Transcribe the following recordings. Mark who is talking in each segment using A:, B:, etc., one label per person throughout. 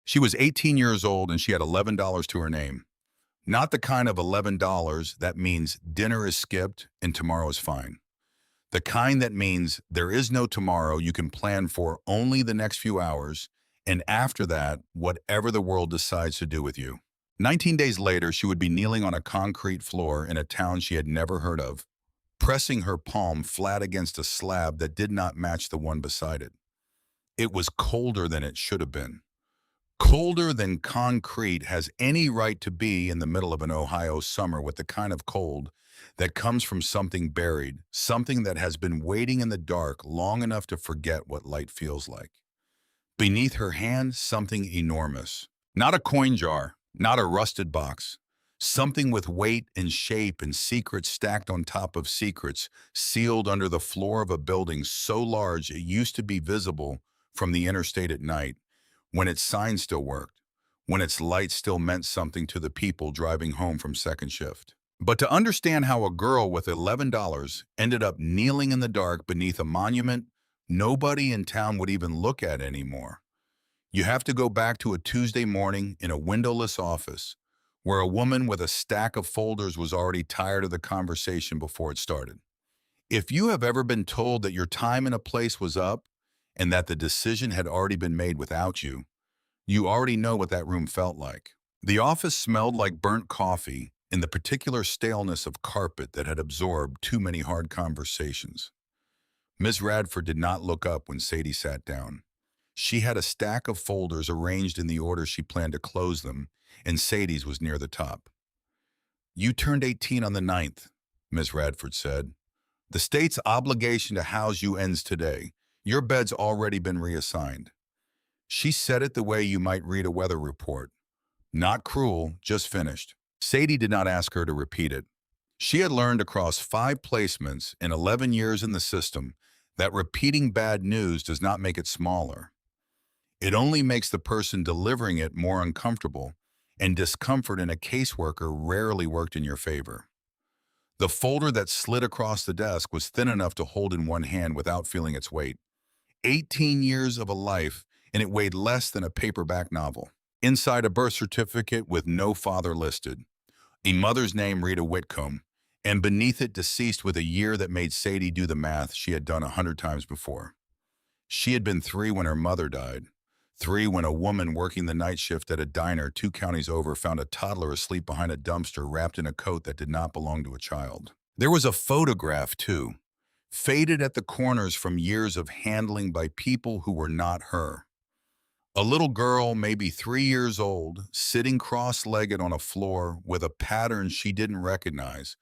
A: She was 18 years old and she had $11 to her name. Not the kind of $11 that means dinner is skipped and tomorrow is fine. The kind that means there is no tomorrow, you can plan for only the next few hours, and after that, whatever the world decides to do with you. 19 days later, she would be kneeling on a concrete floor in a town she had never heard of, pressing her palm flat against a slab that did not match the one beside it. It was colder than it should have been. Colder than concrete has any right to be in the middle of an Ohio summer, with the kind of cold that comes from something buried, something that has been waiting in the dark long enough to forget what light feels like. Beneath her hand, something enormous. Not a coin jar, not a rusted box. Something with weight and shape and secrets stacked on top of secrets, sealed under the floor of a building so large it used to be visible from the interstate at night, when its sign still worked, when its light still meant something to the people driving home from second shift. But to understand how a girl with $11 ended up kneeling in the dark beneath a monument nobody in town would even look at anymore, you have to go back to a Tuesday morning in a windowless office where a woman with a stack of folders was already tired of the conversation before it started. If you have ever been told that your time in a place was up and that the decision had already been made without you, you already know what that room felt like. The office smelled like burnt coffee and the particular staleness of carpet that had absorbed too many hard conversations. Ms. Radford did not look up when Sadie sat down. She had a stack of folders arranged in the order she planned to close them, and Sadie's was near the top. "You turned 18 on the 9th, Ms. Radford said. "The state's obligation to house you ends today. Your bed's already been reassigned." She said it the way you might read a weather report. Not cruel, just finished. Sadie did not ask her to repeat it. She had learned across 5 placements in 11 years in the system that repeating bad news does not make it smaller. It only makes the person delivering it more uncomfortable, and discomfort in a caseworker rarely worked in your favor. The folder that slid across the desk was thin enough to hold in one hand without feeling its weight. 18 years of a life, and it weighed less than a paperback novel. Inside, a birth certificate with no father listed, a mother's name Rita Whitcomb, and beneath it deceased with a year that made Sadie do the math she had done 100 times before. She had been 3 when her mother died. 3 when a woman working the night shift at a diner 2 counties over found a toddler asleep behind a dumpster wrapped in a coat that did not belong to a child. There was a photograph, too, faded at the corners from years of handling by people who were not her. A little girl, maybe 3 years old, sitting cross-legged on a floor with a pattern she didn't recognize,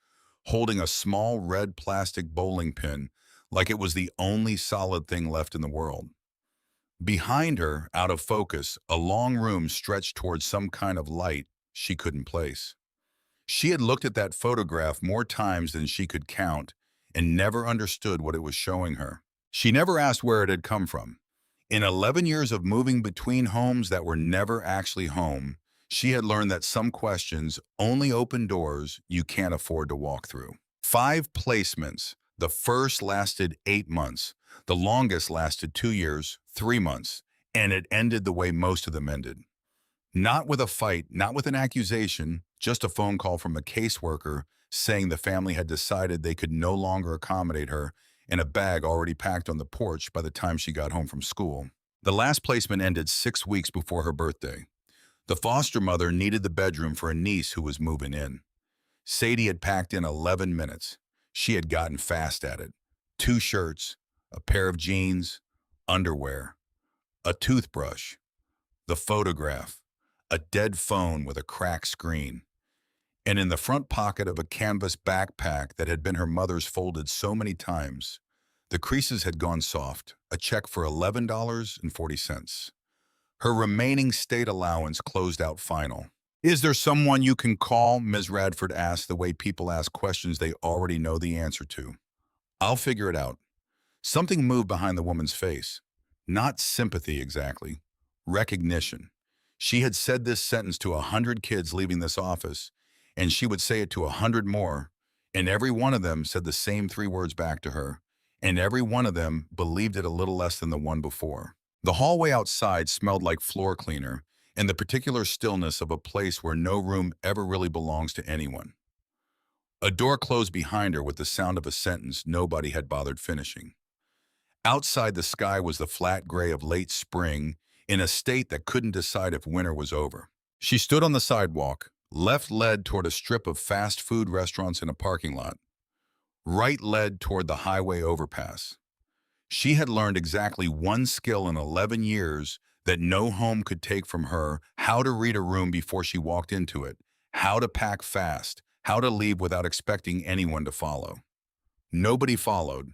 A: holding a small red plastic bowling pin like it was the only solid thing left in the world. Behind her, out of focus, a long room stretched towards some kind of light she couldn't place. She had looked at that photograph more times than she could count and never understood what it was showing her. She never asked where it had come from. In 11 years of moving between homes that were never actually home, she had learned that some questions only open doors you can't afford to walk through. 5 placements. The first lasted 8 months. The longest lasted 2 years, 3 months, and it ended the way most of them ended. Not with a fight, not with an accusation, just a phone call from a caseworker saying the family had decided they could no longer accommodate her, and a bag already packed on the porch by the time she got home from school. The last placement ended 6 weeks before her birthday. The foster mother needed the bedroom for a niece who was moving in. Sadie had packed in 11 minutes. She had gotten fast at it. 2 shirts, a pair of jeans, underwear, a toothbrush, the photograph, a dead phone with a cracked screen, and in the front pocket of a canvas backpack that had been her mother's folded so many times, the creases had gone soft, a check for $11.40. Her remaining state allowance closed out final. "Is there someone you can call?" Ms. Radford asked the way people ask questions they already know the answer to. "I'll figure it out." Something moved behind the woman's face. Not sympathy exactly. Recognition. She had said this sentence to 100 kids leaving this office, and she would say it to 100 more, and every one of them said the same 3 words back to her, and every one of them believed it a little less than the one before. The hallway outside smelled like floor cleaner, and the particular stillness of a place where no room ever really belongs to anyone. A door closed behind her with the sound of a sentence nobody had bothered finishing. Outside, the sky was the flat gray of late spring in a state that couldn't decide if winter was over. She stood on the sidewalk. Left led toward a strip of fast food restaurants in a parking lot. Right led toward the highway overpass. She had learned exactly one skill in 11 years that no home could take from her: how to read a room before she walked into it, how to pack fast, how to leave without expecting anyone to follow. Nobody followed.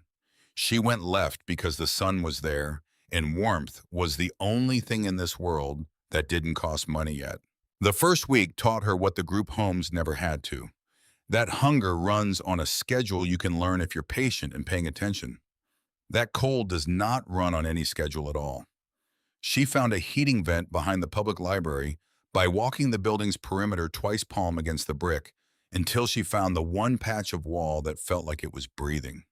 A: She went left because the sun was there, and warmth was the only thing in this world that didn't cost money yet. The first week taught her what the group homes never had to. That hunger runs on a schedule you can learn if you're patient and paying attention. That cold does not run on any schedule at all. She found a heating vent behind the public library by walking the building's perimeter twice palm against the brick until she found the one patch of wall that felt like it was breathing.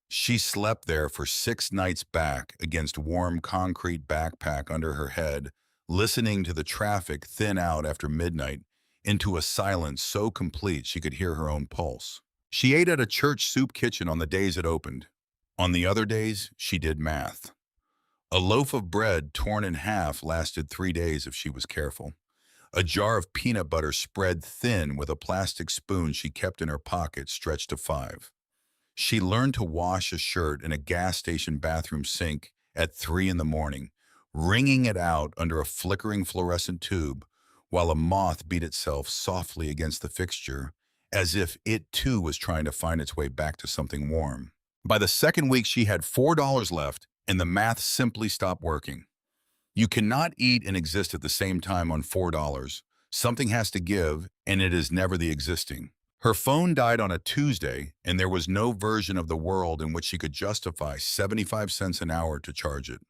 A: She slept there for 6 nights back against warm concrete backpack under her head, listening to the traffic thin out after midnight into a silence so complete she could hear her own pulse. She ate at a church soup kitchen on the days it opened. On the other days, she did math. A loaf of bread torn in half lasted 3 days if she was careful. A jar of peanut butter spread thin with a plastic spoon she kept in her pocket stretched to 5. She learned to wash a shirt in a gas station bathroom sink at 3 in the morning, wringing it out under a flickering fluorescent tube while a moth beat itself softly against the fixture, as if it too was trying to find its way back to something warm. By the second week, she had $4 left, and the math simply stopped working. You cannot eat and exist at the same time on $4. Something has to give, and it is never the existing. Her phone died on a Tuesday, and there was no version of the world in which she could justify 75 cents an hour to charge it.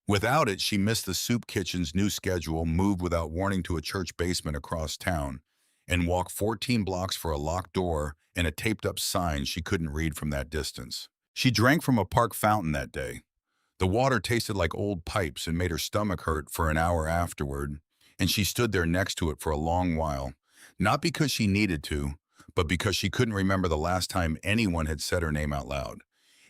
A: Without it, she missed the soup kitchen's new schedule, moved without warning to a church basement across town, and walked 14 blocks for a locked door and a taped-up sign she couldn't read from that distance. She drank from a park fountain that day. The water tasted like old pipes and made her stomach hurt for an hour afterward, and she stood there next to it for a long while, not because she needed to, but because she couldn't remember the last time anyone had said her name out loud.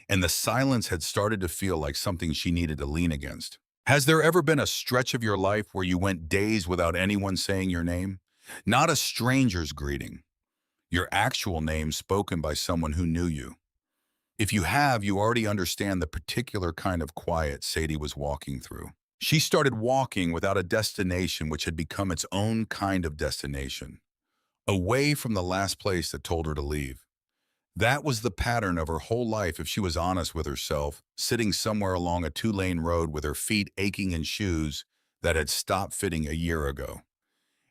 A: And the silence had started to feel like something she needed to lean against. Has there ever been a stretch of your life where you went days without anyone saying your name? Not a stranger's greeting. Your actual name spoken by someone who knew you. If you have, you already understand the particular kind of quiet Sadie was walking through. She started walking without a destination which had become its own kind of destination, away from the last place that told her to leave. That was the pattern of her whole life if she was honest with herself, sitting somewhere along a 2-lane road with her feet aching in shoes that had stopped fitting a year ago.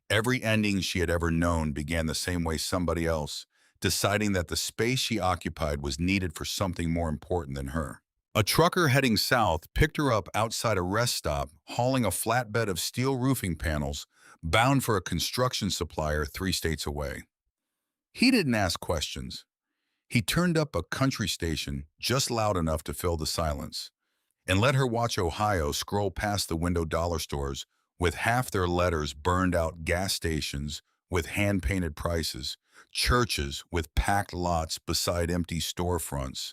A: Every ending she had ever known began the same way: somebody else, deciding that the space she occupied was needed for something more important than her. A trucker heading south picked her up outside a rest stop, hauling a flatbed of steel roofing panels, bound for a construction supplier 3 states away. He didn't ask questions. He turned up a country station just loud enough to fill the silence, and let her watch Ohio scroll past the window dollar stores with half their letters burned out, gas stations with hand-painted prices, churches with packed lots beside empty storefronts,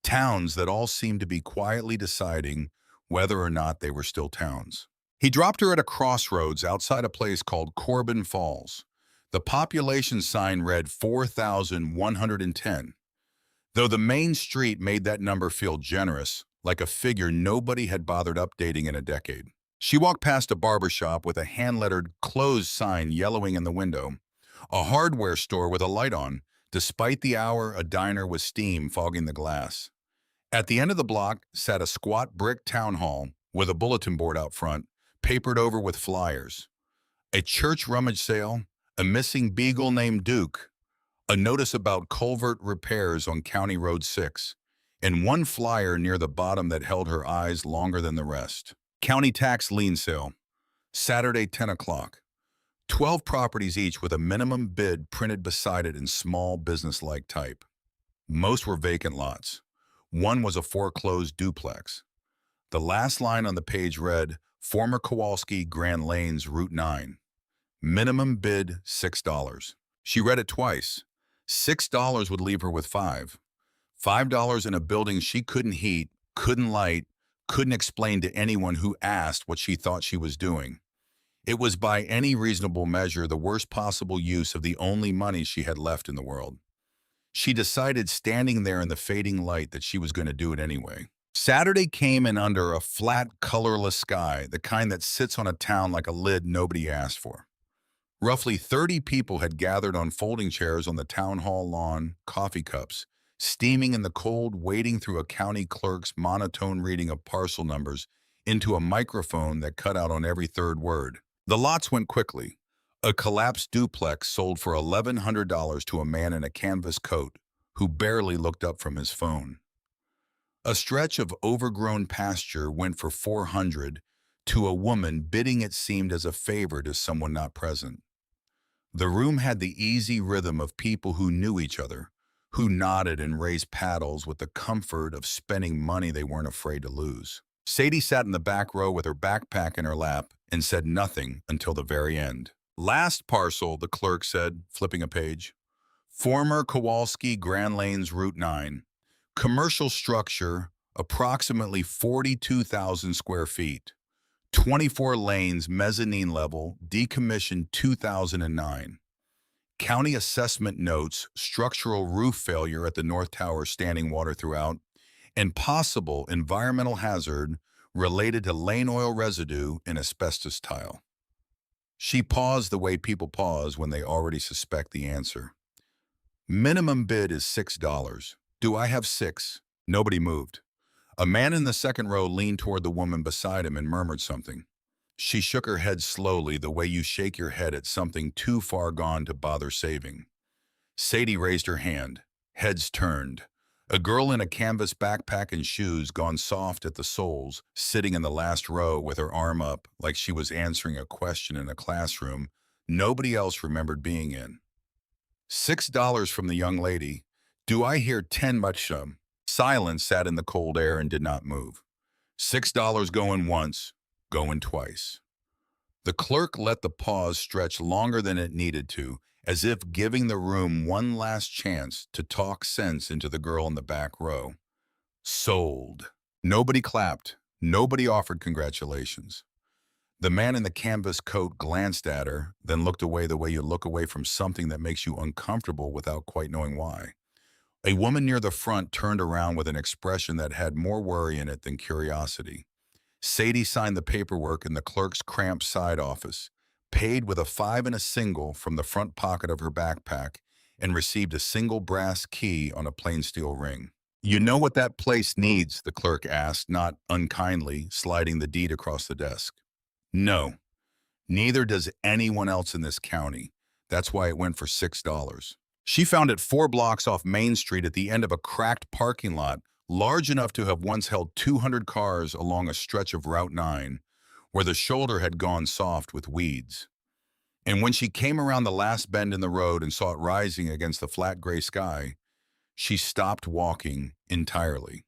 A: towns that all seemed to be quietly deciding whether or not they were still towns. He dropped her at a crossroads outside a place called Corbin Falls. The population sign read 4,110, though the main street made that number feel generous, like a figure nobody had bothered updating in a decade. She walked past a barber shop with a hand-lettered closed sign yellowing in the window, a hardware store with a light on, despite the hour, a diner with steam fogging the glass. At the end of the block sat a squat brick town hall with a bulletin board out front, papered over with flyers. A church rummage sale, a missing beagle named Duke, a notice about culvert repairs on County Road 6, and one flyer near the bottom that held her eyes longer than the rest. County tax lien sale, Saturday 10 o'clock. 12 properties each with a minimum bid printed beside it in small business-like type. Most were vacant lots. One was a foreclosed duplex. The last line on the page read, Former Kowalski Grand Lanes, Route 9. Minimum bid $6. She read it twice. $6 would leave her with five. $5 in a building she couldn't heat, couldn't light, couldn't explain to anyone who asked what she thought she was doing. It was by any reasonable measure the worst possible use of the only money she had left in the world. She decided standing there in the fading light that she was going to do it anyway. Saturday came in under a flat, colorless sky, the kind that sits on a town like a lid nobody asked for. Roughly 30 people had gathered on folding chairs on the town hall lawn, coffee cups, steaming in the cold, wading through a county clerk's monotone reading of parcel numbers into a microphone that cut out on every third word. The lots went quickly. A collapsed duplex sold for $1,100 to a man in a canvas coat who barely looked up from his phone. A stretch of overgrown pasture went for $400 to a woman bidding it seemed as a favor to someone not present. The room had the easy rhythm of people who knew each other, who nodded and raised paddles with the comfort of spending money they weren't afraid to lose. Sadie sat in the back row with her backpack in her lap and said nothing until the very end. Last parcel, the clerk said, flipping a page. Former Kowalski Grand Lanes, Route 9. Commercial structure, approximately 42,000 square feet. 24 lanes, mezzanine level, decommissioned 2009. County assessment notes, structural roof failure at the North Tower, standing water throughout, and possible environmental hazard related to lane oil residue in asbestos tile. She paused the way people pause when they already suspect the answer. Minimum bid is $6. Do I have six? Nobody moved. A man in the second row leaned toward the woman beside him and murmured something. She shook her head slowly, the way you shake your head at something too far gone to bother saving. Sadie raised her hand. Heads turned. A girl in a canvas backpack and shoes gone soft at the soles, sitting in the last row with her arm up like she was answering a question in a classroom nobody else remembered being in. $6 from the young lady. Do I hear 10 much? Silence sat in the cold air and did not move. $6 going once, going twice. The clerk let the pause stretch longer than it needed to, as if giving the room one last chance to talk sense into the girl in the back row. Sold. Nobody clapped. Nobody offered congratulations. The man in the canvas coat glanced at her, then looked away the way you look away from something that makes you uncomfortable without quite knowing why. A woman near the front turned around with an expression that had more worry in it than curiosity. Sadie signed the paperwork in the clerk's cramped side office, paid with a 5 and a single from the front pocket of her backpack, and received a single brass key on a plain steel ring. You know what that place needs? The clerk asked, not unkindly, sliding the deed across the desk. No, neither does anyone else in this county. That's why it went for $6. She found it 4 blocks off Main Street at the end of a cracked parking lot, large enough to have once held 200 cars along a stretch of Route 9, where the shoulder had gone soft with weeds. And when she came around the last bend in the road and saw it rising against the flat gray sky, she stopped walking entirely.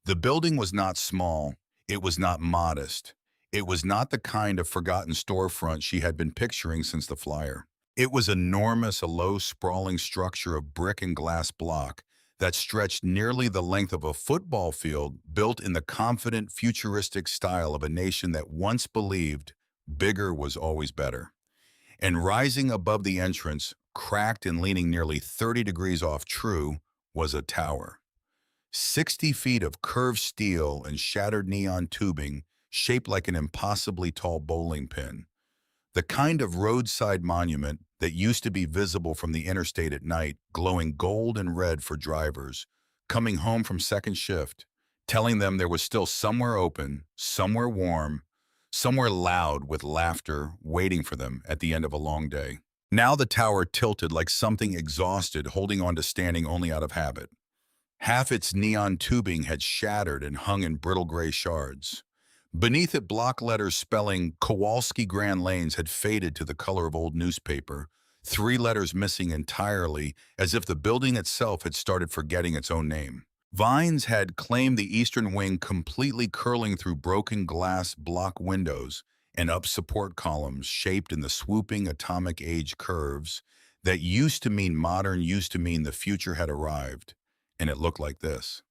A: The building was not small. It was not modest. It was not the kind of forgotten storefront she had been picturing since the flyer. It was enormous, a low, sprawling structure of brick and glass block that stretched nearly the length of a football field, built in the confident, futuristic style of a nation that once believed bigger was always better. And rising above the entrance, cracked and leaning nearly 30 degrees off true, was a tower. 60 feet of curved steel and shattered neon tubing shaped like an impossibly tall bowling pin. The kind of roadside monument that used to be visible from the interstate at night, glowing gold and red for drivers, coming home from second shift, telling them there was still somewhere open, somewhere warm, somewhere loud with laughter waiting for them at the end of a long day. Now the tower tilted like something exhausted, holding on to standing only out of habit. Half its neon tubing had shattered and hung in brittle gray shards. Beneath it, block letters spelling Kowalski Grand Lanes had faded to the color of old newspaper, 3 letters missing entirely, as if the building itself had started forgetting its own name. Vines had claimed the eastern wing, completely curling through broken glass block windows and up support columns shaped in the swooping atomic age curves that used to mean the future had arrived, and it looked like this.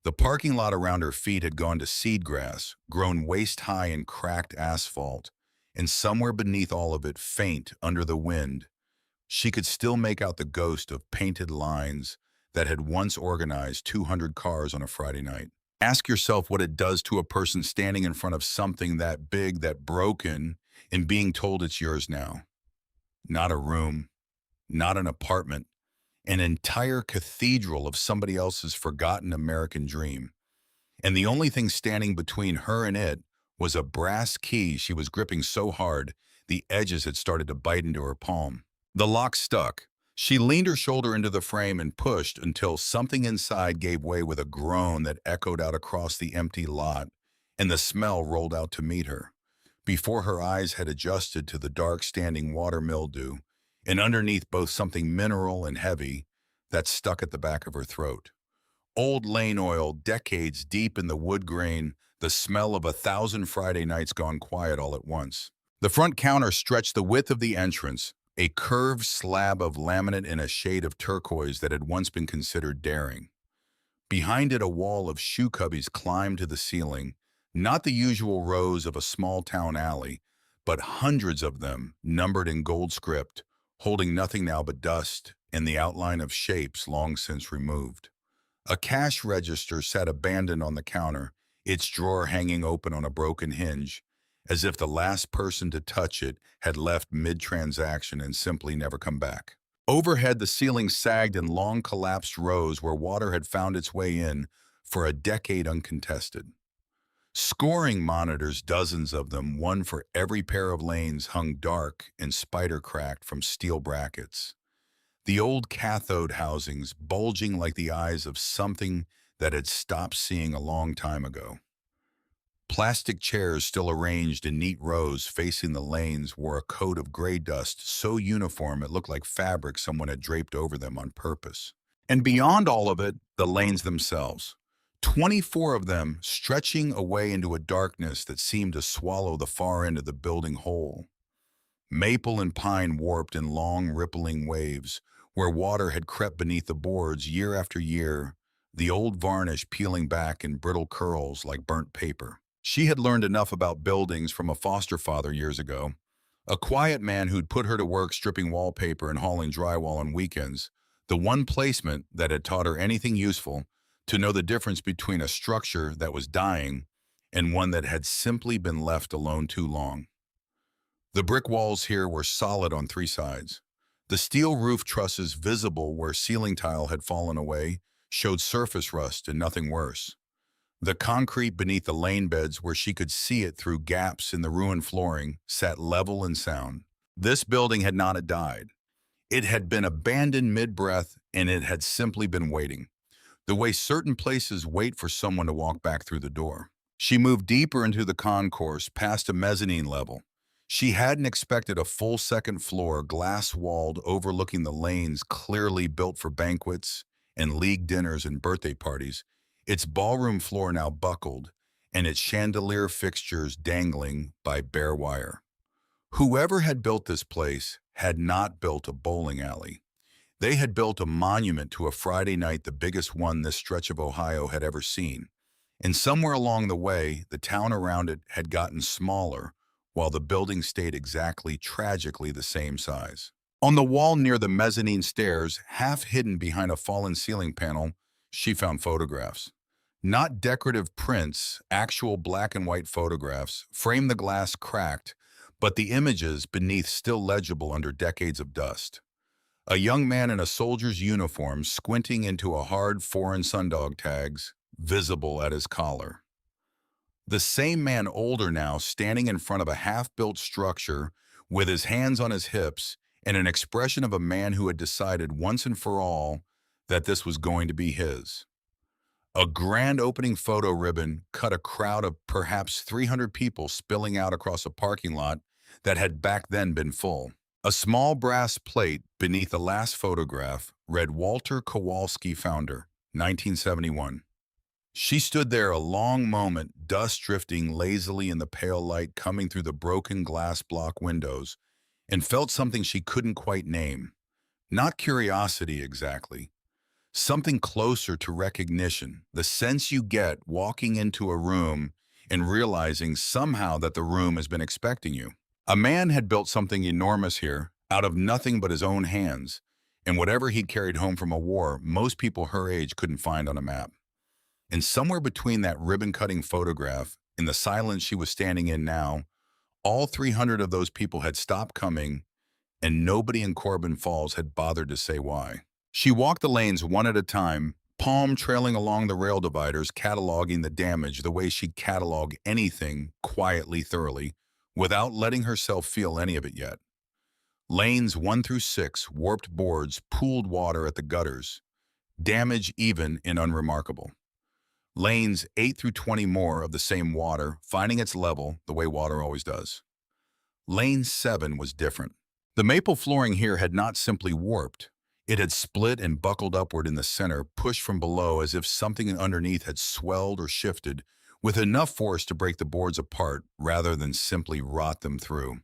A: The parking lot around her feet had gone to seed grass, grown waist-high in cracked asphalt, and somewhere beneath all of it, faint under the wind, she could still make out the ghost of painted lines that had once organized 200 cars on a Friday night. Ask yourself what it does to a person standing in front of something that big, that broken, and being told it's yours now. Not a room, not an apartment, an entire cathedral of somebody else's forgotten American dream. And the only thing standing between her and it was a brass key she was gripping so hard the edges had started to bite into her palm. The lock stuck. She leaned her shoulder into the frame and pushed until something inside gave way with a groan that echoed out across the empty lot, and the smell rolled out to meet her. Before her eyes had adjusted to the dark standing water mildew, and underneath both something mineral and heavy that stuck at the back of her throat. Old lane oil, decades deep in the wood grain, the smell of 1,000 Friday nights gone quiet all at once. The front counter stretched the width of the entrance, a curved slab of laminate in a shade of turquoise that had once been considered daring. Behind it, a wall of shoe cubbies climbed to the ceiling, not the usual rows of a small-town alley, but hundreds of them, numbered in gold script, holding nothing now but dust and the outline of shapes long since removed. A cash register sat abandoned on the counter, its drawer hanging open on a broken hinge, as if the last person to touch it had left mid-transaction and simply never come back. Overhead, the ceiling sagged in long collapsed rows where water had found its way in for a decade uncontested. Scoring monitors, dozens of them, one for every pair of lanes, hung dark and spider-cracked from steel brackets. The old cathode housings bulging like the eyes of something that had stopped seeing a long time ago. Plastic chairs still arranged in neat rows facing the lanes wore a coat of gray dust so uniform it looked like fabric someone had draped over them on purpose. And beyond all of it, the lanes themselves. 24 of them stretching away into a darkness that seemed to swallow the far end of the building whole. Maple and pine warped in long, rippling waves, where water had crept beneath the boards year after year, the old varnish peeling back in brittle curls like burnt paper. She had learned enough about buildings from a foster father years ago, a quiet man who'd put her to work stripping wallpaper and hauling drywall on weekends, the one placement that had taught her anything useful, to know the difference between a structure that was dying and one that had simply been left alone too long. The brick walls here were solid on three sides. The steel roof trusses, visible where ceiling tile had fallen away, showed surface rust and nothing worse. The concrete beneath the lane beds, where she could see it through gaps in the ruined flooring, sat level and sound. This building had not died. It had been abandoned mid-breath, and it had simply been waiting, the way certain places wait for someone to walk back through the door. She moved deeper into the concourse, past a mezzanine level. She hadn't expected a full second floor, glass-walled, overlooking the lanes clearly built for banquets and league dinners and birthday parties, its ballroom floor now buckled, and its chandelier fixtures dangling by bare wire. Whoever had built this place had not built a bowling alley. They had built a monument to a Friday night, the biggest one this stretch of Ohio had ever seen. And somewhere along the way, the town around it had gotten smaller, while the building stayed exactly, tragically the same size. On the wall near the mezzanine stairs, half hidden behind a fallen ceiling panel, she found photographs. Not decorative prints, actual black and white photographs, framed the glass cracked, but the images beneath still legible under decades of dust. A young man in a soldier's uniform squinting into a hard foreign sundog tags, visible at his collar. The same man, older now, standing in front of a half-built structure with his hands on his hips and an expression of a man who had decided once and for all that this was going to be his. A grand opening photo ribbon cut a crowd of perhaps 300 people spilling out across a parking lot that had back then been full. A small brass plate beneath the last photograph read Walter Kowalski, founder, 1971. She stood there a long moment, dust drifting lazily in the pale light coming through the broken glass block windows, and felt something she couldn't quite name. Not curiosity exactly. Something closer to recognition, the sense you get walking into a room and realizing somehow that the room has been expecting you. A man had built something enormous here, out of nothing but his own hands, and whatever he'd carried home from a war, most people her age couldn't find on a map. And somewhere between that ribbon-cutting photograph and the silence she was standing in now, all 300 of those people had stopped coming, and nobody in Corbin Falls had bothered to say why. She walked the lanes one at a time, palm trailing along the rail dividers, cataloging the damage the way she'd catalog anything quietly, thoroughly, without letting herself feel any of it yet. Lanes 1 through 6, warped boards, pooled water at the gutters, damage even and unremarkable. Lanes 8 through 20 more of the same water, finding its level the way water always does. Lane 7 was different. The maple flooring here had not simply warped. It had split and buckled upward in the center, pushed from below as if something underneath had swelled or shifted, with enough force to break the boards apart rather than simply rot them through.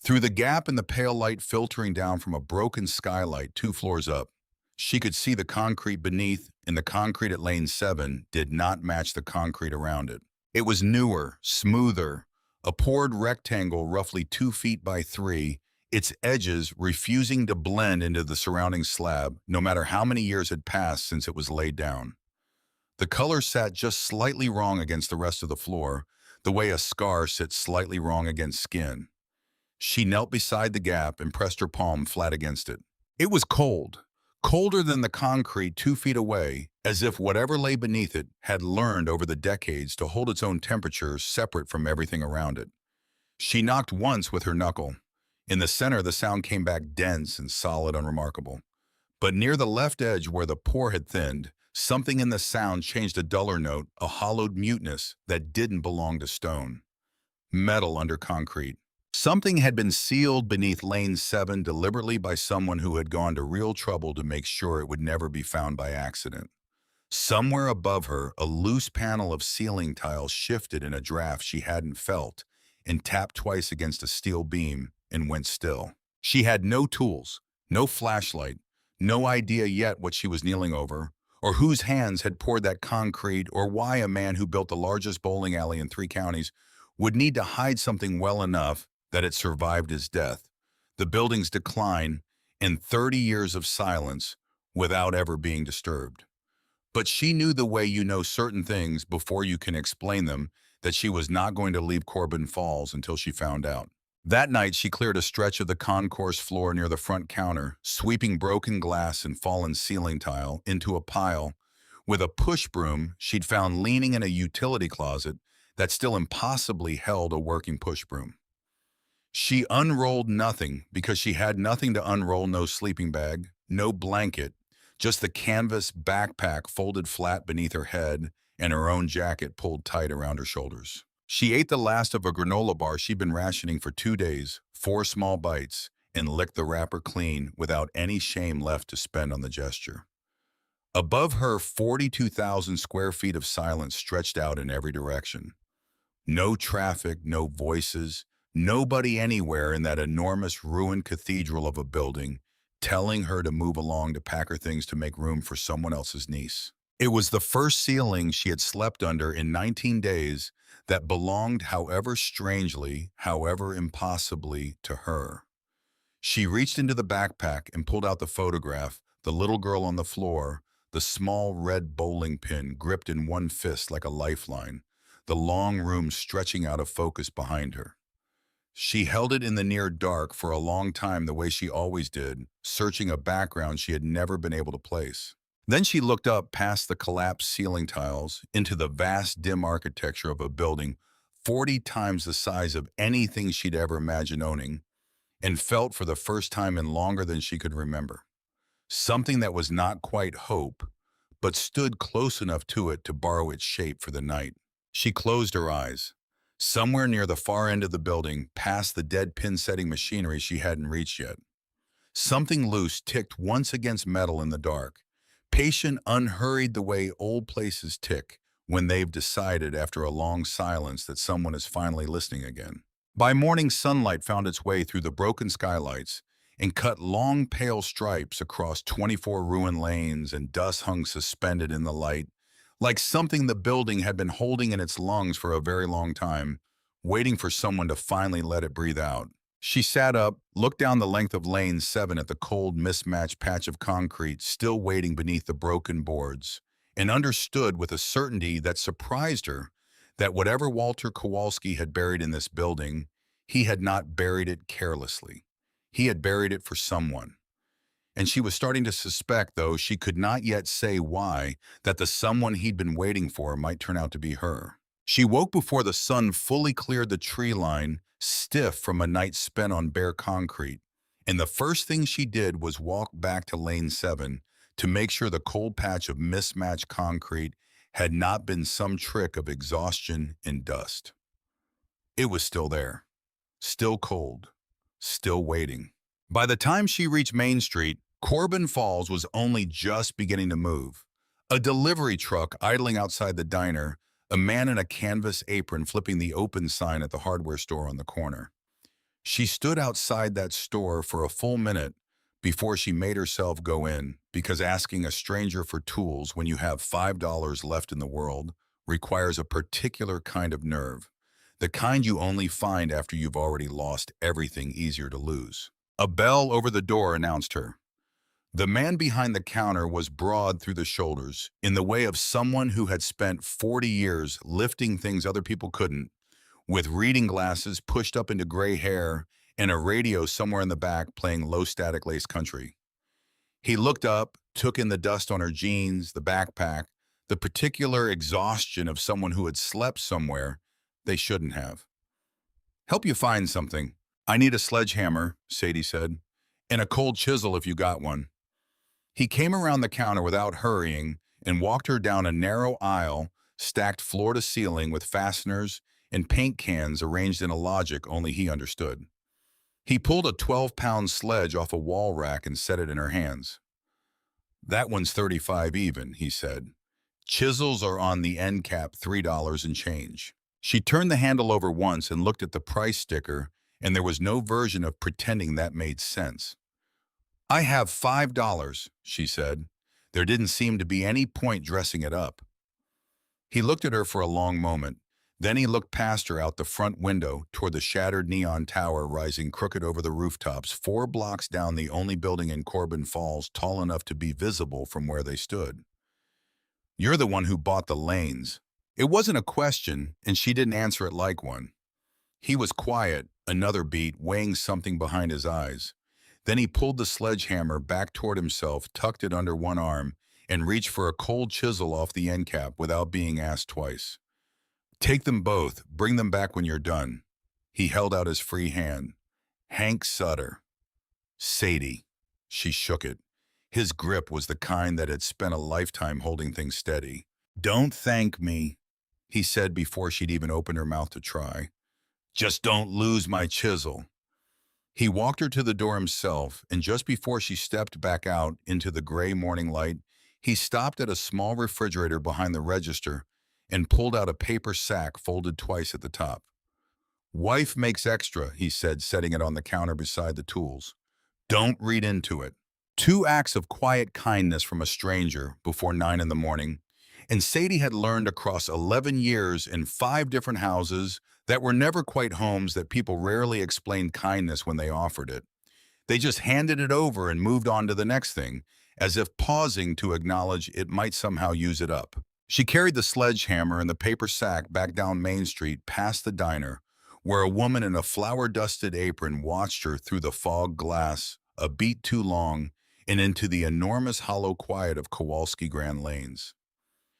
A: Through the gap in the pale light filtering down from a broken skylight 2 floors up, she could see the concrete beneath, and the concrete at Lane 7 did not match the concrete around it. It was newer, smoother, a poured rectangle roughly 2 feet by 3, its edges refusing to blend into the surrounding slab, no matter how many years had passed since it was laid down. The color sat just slightly wrong against the rest of the floor, the way a scar sits slightly wrong against skin. She knelt beside the gap and pressed her palm flat against it. It was cold, colder than the concrete 2 feet away, as if whatever lay beneath it had learned over the decades to hold its own temperature separate from everything around it. She knocked once with her knuckle. In the center, the sound came back dense and solid, unremarkable. But near the left edge where the pour had thinned, something in the sound changed a duller note, a hollowed muteness that didn't belong to stone. Metal under concrete. Something had been sealed beneath Lane 7 deliberately by someone who had gone to real trouble to make sure it would never be found by accident. Somewhere above her, a loose panel of ceiling tile shifted in a draft she hadn't felt and tapped twice against a steel beam and went still. She had no tools, no flashlight, no idea yet what she was kneeling over, or whose hands had poured that concrete, or why a man who built the largest bowling alley in 3 counties would need to hide something well enough that it survived his death, the building's decline, and 30 years of silence without ever being disturbed. But she knew the way you know certain things before you can explain them, that she was not going to leave Corbin Falls until she found out. That night, she cleared a stretch of the concourse floor near the front counter, sweeping broken glass and fallen ceiling tile into a pile with a push broom she'd found leaning in a utility closet that still impossibly held a working push broom. She unrolled nothing because she had nothing to unroll, no sleeping bag, no blanket, just the canvas backpack folded flat beneath her head and her own jacket pulled tight around her shoulders. She ate the last of a granola bar she'd been rationing for 2 days, 4 small bites, and licked the wrapper clean without any shame left to spend on the gesture. Above her, 42,000 square feet of silence stretched out in every direction. No traffic, no voices, nobody anywhere in that enormous ruined cathedral of a building telling her to move along to pack her things to make room for someone else's niece. It was the first ceiling she had slept under in 19 days that belonged, however strangely, however impossibly, to her. She reached into the backpack and pulled out the photograph, the little girl on the floor, the small red bowling pin gripped in one fist like a lifeline, the long room stretching out of focus behind her. She held it in the near dark for a long time the way she always did, searching a background she had never been able to place. Then she looked up past the collapsed ceiling tiles into the vast dim architecture of a building 40 times the size of anything she'd ever imagined owning, and felt for the first time in longer than she could remember. Something that was not quite hope, but stood close enough to it to borrow its shape for the night. She closed her eyes. Somewhere near the far end of the building, past the dead pin-setting machinery she hadn't reached yet, something loose ticked once against metal in the dark, Patient, unhurried the way old places tick when they've decided after a long silence that someone is finally listening again. By morning, sunlight found its way through the broken skylights and cut long pale stripes across 24 ruined lanes, and dust hung suspended in the light, like something the building had been holding in its lungs for a very long time, waiting for someone to finally let it breathe out. She sat up, looked down the length of Lane 7 at the cold, mismatched patch of concrete still waiting beneath the broken boards, and understood with a certainty that surprised her that whatever Walter Kowalski had buried in this building, he had not buried it carelessly. He had buried it for someone. And she was starting to suspect, though she could not yet say why, that the someone he'd been waiting for might turn out to be her. She woke before the sun fully cleared the tree line, stiff from a night spent on bare concrete, and the first thing she did was walk back to Lane 7 to make sure the cold patch of mismatched concrete had not been some trick of exhaustion and dust. It was still there, still cold, still waiting. By the time she reached Main Street, Corbin Falls was only just beginning to move. A delivery truck idling outside the diner, a man in a canvas apron flipping the open sign at the hardware store on the corner. She stood outside that store for a full minute before she made herself go in, because asking a stranger for tools when you have $5 left in the world requires a particular kind of nerve, the kind you only find after you've already lost everything easier to lose. A bell over the door announced her. The man behind the counter was broad through the shoulders, in the way of someone who had spent 40 years lifting things other people couldn't, with reading glasses pushed up into gray hair and a radio somewhere in the back playing low-static lace country. He looked up, took in the dust on her jeans, the backpack, the particular exhaustion of someone who had slept somewhere they shouldn't have. "Help you find something. I need a sledgehammer," Sadie said, "and a cold chisel if you got one." He came around the counter without hurrying and walked her down a narrow aisle stacked floor to ceiling with fasteners and paint cans arranged in a logic only he understood. He pulled a 12-pound sledge off a wall rack and set it in her hands. "That one's 35 even," he said. "Chisels are on the end cap, $3 and change." She turned the handle over once and looked at the price sticker, and there was no version of pretending that made sense. "I have $5, she said. There didn't seem to be any point dressing it up. He looked at her for a long moment. Then he looked past her out the front window toward the shattered neon tower rising crooked over the rooftops 4 blocks down, the only building in Corbin Falls tall enough to be visible from where they stood. "You're the one who bought the lanes." It wasn't a question, and she didn't answer it like one. He was quiet, another beat, weighing something behind his eyes. Then he pulled the sledgehammer back toward himself, tucked it under one arm, and reached for a cold chisel off the end cap without being asked twice. "Take them both. Bring them back when you're done." He held out his free hand. "Hank Sutter." "Sadie." She shook it. His grip was the kind that had spent a lifetime holding things steady. "Don't thank me," he said before she'd even opened her mouth to try. "Just don't lose my chisel." He walked her to the door himself, and just before she stepped back out into the gray morning light, he stopped at a small refrigerator behind the register and pulled out a paper sack folded twice at the top. "Wife makes extra," he said, setting it on the counter beside the tools. "Don't read into it." 2 acts of quiet kindness from a stranger before 9 in the morning, and Sadie had learned across 11 years in 5 different houses that were never quite homes that people rarely explained kindness when they offered it. They just handed it over and moved on to the next thing, as if pausing to acknowledge it might somehow use it up. She carried the sledgehammer and the paper sack back down Main Street past the diner, where a woman in a flour-dusted apron watched her through the fog glass, a beat too long, and into the enormous hollow quiet of Kowalski Grand Lanes.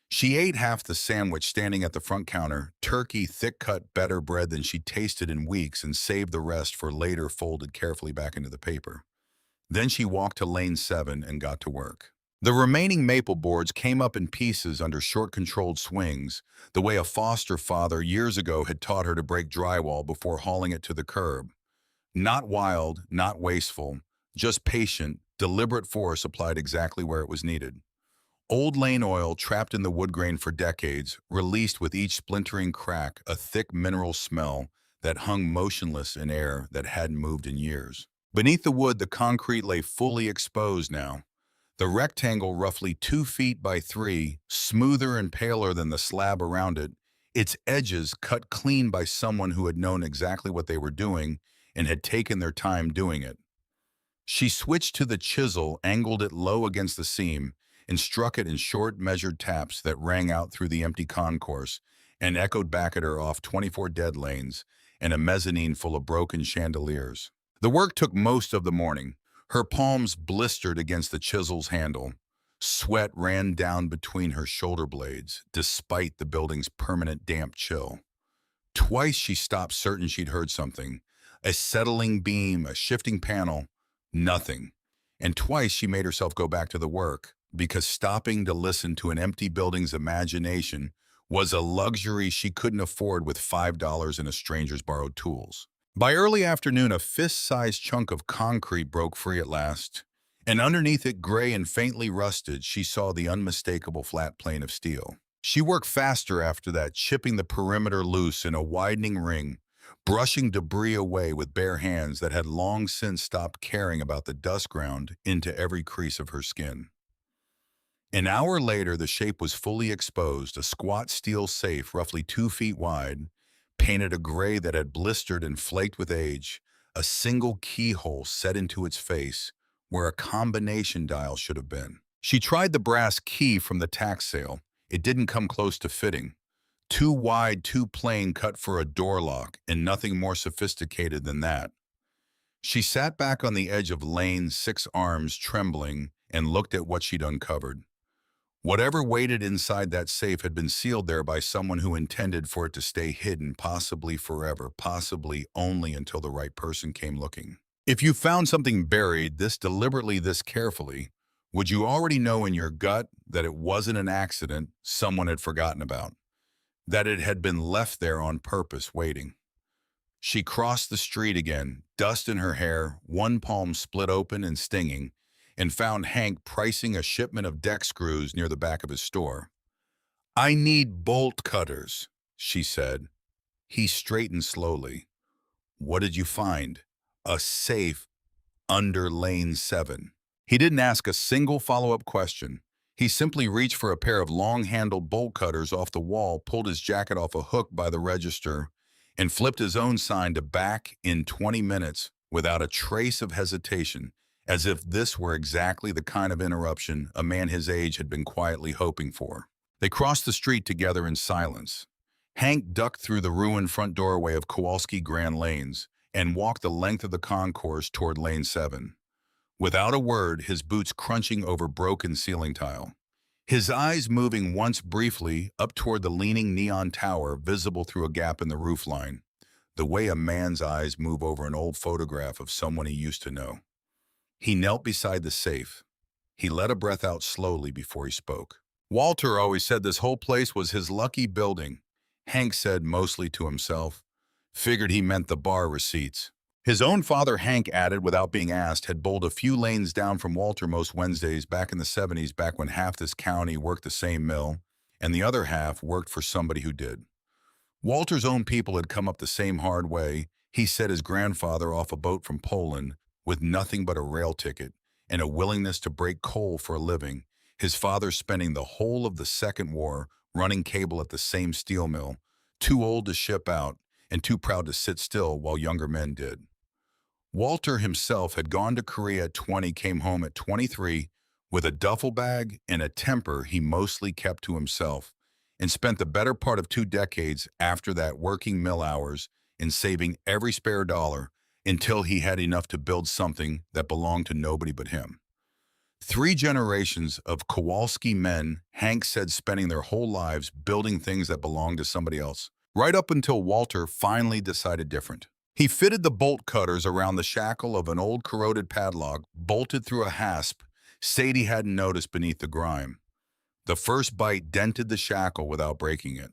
A: She ate half the sandwich standing at the front counter, turkey, thick-cut, better bread than she'd tasted in weeks, and saved the rest for later, folded carefully back into the paper. Then she walked to Lane 7 and got to work. The remaining maple boards came up in pieces under short, controlled swings, the way a foster father years ago had taught her to break drywall before hauling it to the curb. Not wild, not wasteful, just patient, deliberate force applied exactly where it was needed. Old lane oil trapped in the wood grain for decades, released with each splintering crack, a thick mineral smell that hung motionless in air that hadn't moved in years. Beneath the wood, the concrete lay fully exposed now. The rectangle, roughly 2 feet by 3, smoother and paler than the slab around it, its edges cut clean by someone who had known exactly what they were doing and had taken their time doing it. She switched to the chisel, angled it low against the seam, and struck it in short, measured taps that rang out through the empty concourse and echoed back at her off 24 dead lanes and a mezzanine full of broken chandeliers. The work took most of the morning. Her palms blistered against the chisel's handle. Sweat ran down between her shoulder blades, despite the building's permanent damp chill. Twice she stopped, certain she'd heard something. A settling beam, a shifting panel, nothing. And twice she made herself go back to the work, because stopping to listen to an empty building's imagination was a luxury she couldn't afford with $5 in a stranger's borrowed tools. By early afternoon, a fist-sized chunk of concrete broke free at last, and underneath it, gray and faintly rusted, she saw the unmistakable flat plane of steel. She worked faster after that, chipping the perimeter loose in a widening ring, brushing debris away with bare hands that had long since stopped caring about the dust ground into every crease of her skin. An hour later, the shape was fully exposed, a squat steel safe roughly 2 feet wide, painted a gray that had blistered and flaked with age, a single keyhole set into its face where a combination dial should have been. She tried the brass key from the tax sale. It didn't come close to fitting. Too wide, too plain, cut for a door lock, and nothing more sophisticated than that. She sat back on the edge of lane, 6 arms trembling, and looked at what she'd uncovered. Whatever waited inside that safe had been sealed there by someone who intended for it to stay hidden, possibly forever, possibly only until the right person came looking. If you found something buried this deliberately, this carefully, would you already know in your gut that it wasn't an accident someone had forgotten about, that it had been left there on purpose, waiting? She crossed the street again, dust in her hair, one palm split open and stinging, and found Hank pricing a shipment of deck screws near the back of his store. "I need bolt cutters," she said. He straightened slowly. "What did you find?" "A safe under lane 7. He didn't ask a single follow-up question. He simply reached for a pair of long-handled bolt cutters off the wall, pulled his jacket off a hook by the register, and flipped his own sign to back in 20 minutes without a trace of hesitation, as if this were exactly the kind of interruption a man his age had been quietly hoping for. They crossed the street together in silence. Hank ducked through the ruined front doorway of Kowalski Grand Lanes and walked the length of the concourse toward lane 7. Without a word, his boots crunching over broken ceiling tile. His eyes moving once briefly up toward the leaning neon tower visible through a gap in the roofline, the way a man's eyes move over an old photograph of someone he used to know. He knelt beside the safe. He let a breath out slowly before he spoke. "Walter always said this whole place was his lucky building," Hank said mostly to himself. Figured he meant the bar receipts. His own father, Hank added without being asked, had bowled a few lanes down from Walter most Wednesdays back in the 70s, back when half this county worked the same mill and the other half worked for somebody who did. Walter's own people had come up the same hard way. He set his grandfather off a boat from Poland with nothing but a rail ticket and a willingness to break coal for a living, his father spending the whole of the Second War running cable at the same steel mill, too old to ship out and too proud to sit still while younger men did. Walter himself had gone to Korea at 20, came home at 23 with a duffel bag and a temper he mostly kept to himself, and spent the better part of 2 decades after that working mill hours and saving every spare dollar until he had enough to build something that belonged to nobody but him. 3 generations of Kowalski men, Hank said, spending their whole lives building things that belonged to somebody else, right up until Walter finally decided different. He fitted the bolt cutters around the shackle of an old corroded padlock, bolted through a hasp Sadie hadn't noticed beneath the grime. The first bite dented the shackle without breaking it.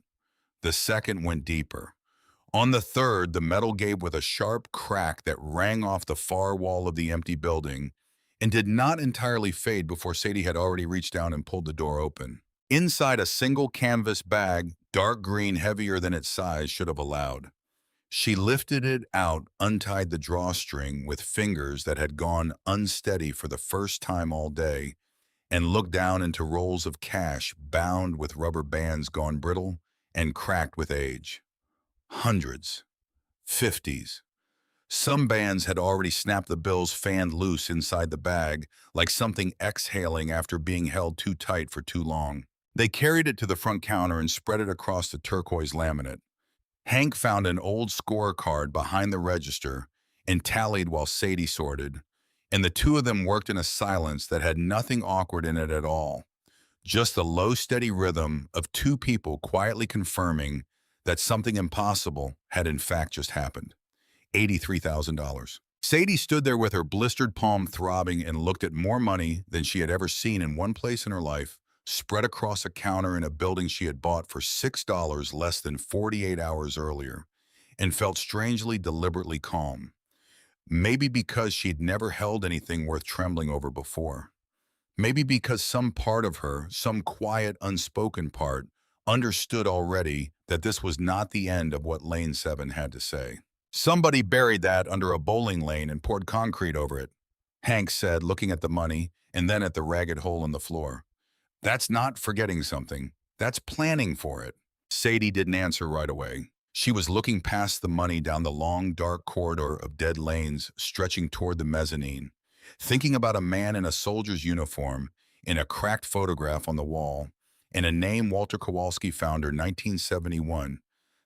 A: The second went deeper. On the third, the metal gave with a sharp crack that rang off the far wall of the empty building, and did not entirely fade before Sadie had already reached down and pulled the door open. Inside, a single canvas bag, dark green, heavier than its size should have allowed. She lifted it out, untied the drawstring with fingers that had gone unsteady for the first time all day, and looked down into rolls of cash bound with rubber bands gone brittle and cracked with age. Hundreds. Fifties. Some bands had already snapped, the bills fanned loose inside the bag, like something exhaling after being held too tight for too long. They carried it to the front counter and spread it across the turquoise laminate. Hank found an old scorecard behind the register and tallied while Sadie sorted, and the two of them worked in a silence that had nothing awkward in it at all, just the low, steady rhythm of two people quietly confirming that something impossible had in fact just happened. $83,000. Sadie stood there with her blistered palm throbbing and looked at more money than she had ever seen in one place in her life, spread across a counter in a building she had bought for $6 less than 48 hours earlier, and felt strangely, deliberately calm. Maybe because she'd never held anything worth trembling over before. Maybe because some part of her, some quiet, unspoken part, understood already that this was not the end of what Lane 7 had to say. Somebody buried that under a bowling lane and poured concrete over it, Hank said, looking at the money and then at the ragged hole in the floor. That's not forgetting something. That's planning for it. Sadie didn't answer right away. She was looking past the money down the long, dark corridor of dead lanes stretching toward the mezzanine, thinking about a man in a soldier's uniform, in a cracked photograph on the wall, and a name Walter Kowalski found her 1971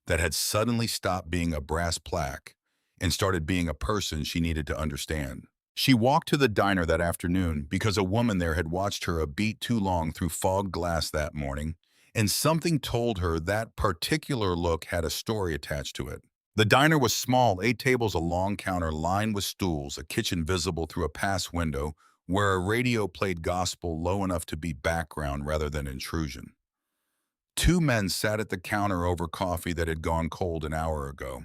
A: that had suddenly stopped being a brass plaque and started being a person she needed to understand. She walked to the diner that afternoon because a woman there had watched her a beat too long through fogged glass that morning, and something told her that particular look had a story attached to it. The diner was small, 8 tables, a long counter lined with stools, a kitchen visible through a pass window where a radio played gospel low enough to be background rather than intrusion. 2 men sat at the counter over coffee that had gone cold an hour ago.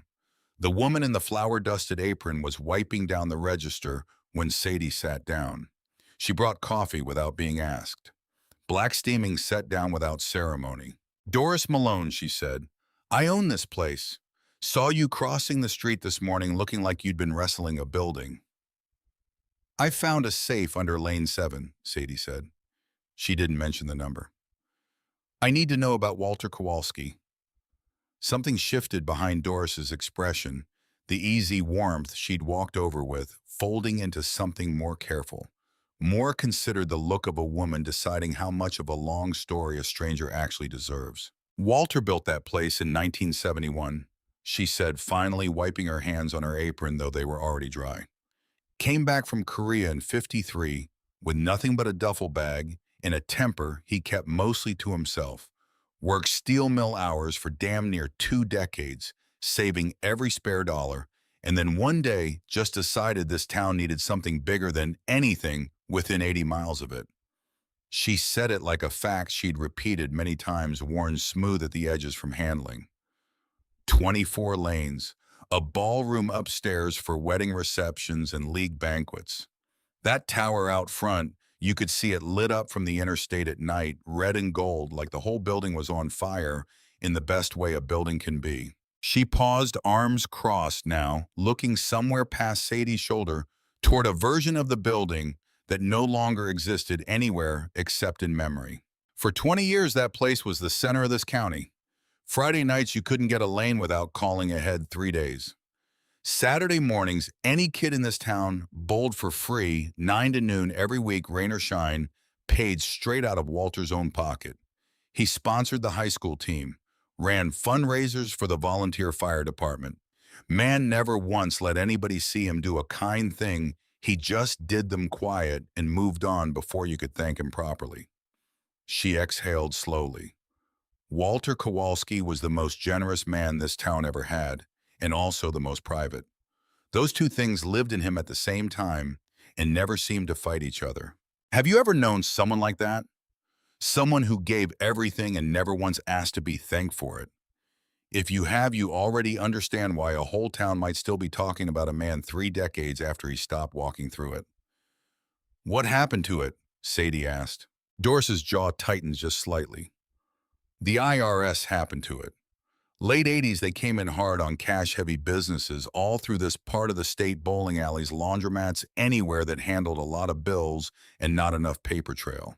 A: The woman in the flour-dusted apron was wiping down the register when Sadie sat down. She brought coffee without being asked. Black steaming set down without ceremony. "Doris Malone," she said. "I own this place. Saw you crossing the street this morning looking like you'd been wrestling a building." "I found a safe under lane 7, Sadie said. She didn't mention the number. "I need to know about Walter Kowalski." Something shifted behind Doris's expression, the easy warmth she'd walked over with, folding into something more careful, more considered, the look of a woman deciding how much of a long story a stranger actually deserves. "Walter built that place in 1971, she said, finally wiping her hands on her apron, though they were already dry. "Came back from Korea in '53 with nothing but a duffel bag and a temper he kept mostly to himself. Worked steel mill hours for damn near 2 decades, saving every spare dollar, and then one day just decided this town needed something bigger than anything within 80 miles of it." She said it like a fact she'd repeated many times, worn smooth at the edges from handling. 24 lanes, a ballroom upstairs for wedding receptions and league banquets. That tower out front, you could see it lit up from the interstate at night, red and gold, like the whole building was on fire in the best way a building can be. She paused, arms crossed now, looking somewhere past Sadie's shoulder toward a version of the building that no longer existed anywhere except in memory. For 20 years, that place was the center of this county. Friday nights, you couldn't get a lane without calling ahead 3 days. Saturday mornings, any kid in this town bowled for free, 9 to noon every week, rain or shine, paid straight out of Walter's own pocket. He sponsored the high school team, ran fundraisers for the volunteer fire department. Man never once let anybody see him do a kind thing. He just did them quiet and moved on before you could thank him properly. She exhaled slowly. Walter Kowalski was the most generous man this town ever had, and also the most private. Those two things lived in him at the same time and never seemed to fight each other. Have you ever known someone like that? Someone who gave everything and never once asked to be thanked for it? If you have, you already understand why a whole town might still be talking about a man 3 decades after he stopped walking through it. What happened to it? Sadie asked. Doris's jaw tightened just slightly. The IRS happened to it. Late 80s, they came in hard on cash-heavy businesses all through this part of the state, bowling alleys, laundromats, anywhere that handled a lot of bills and not enough paper trail.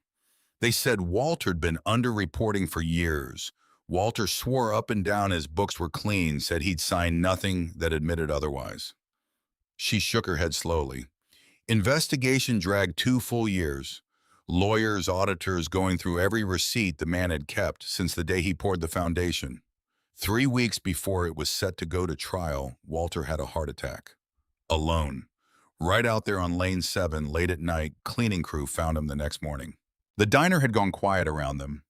A: They said Walter'd been underreporting for years. Walter swore up and down his books were clean, said he'd signed nothing that admitted otherwise. She shook her head slowly. Investigation dragged 2 full years. Lawyers, auditors going through every receipt the man had kept since the day he poured the foundation. 3 weeks before it was set to go to trial, Walter had a heart attack. Alone. Right out there on Lane 7, late at night, cleaning crew found him the next morning. The diner had gone quiet around them.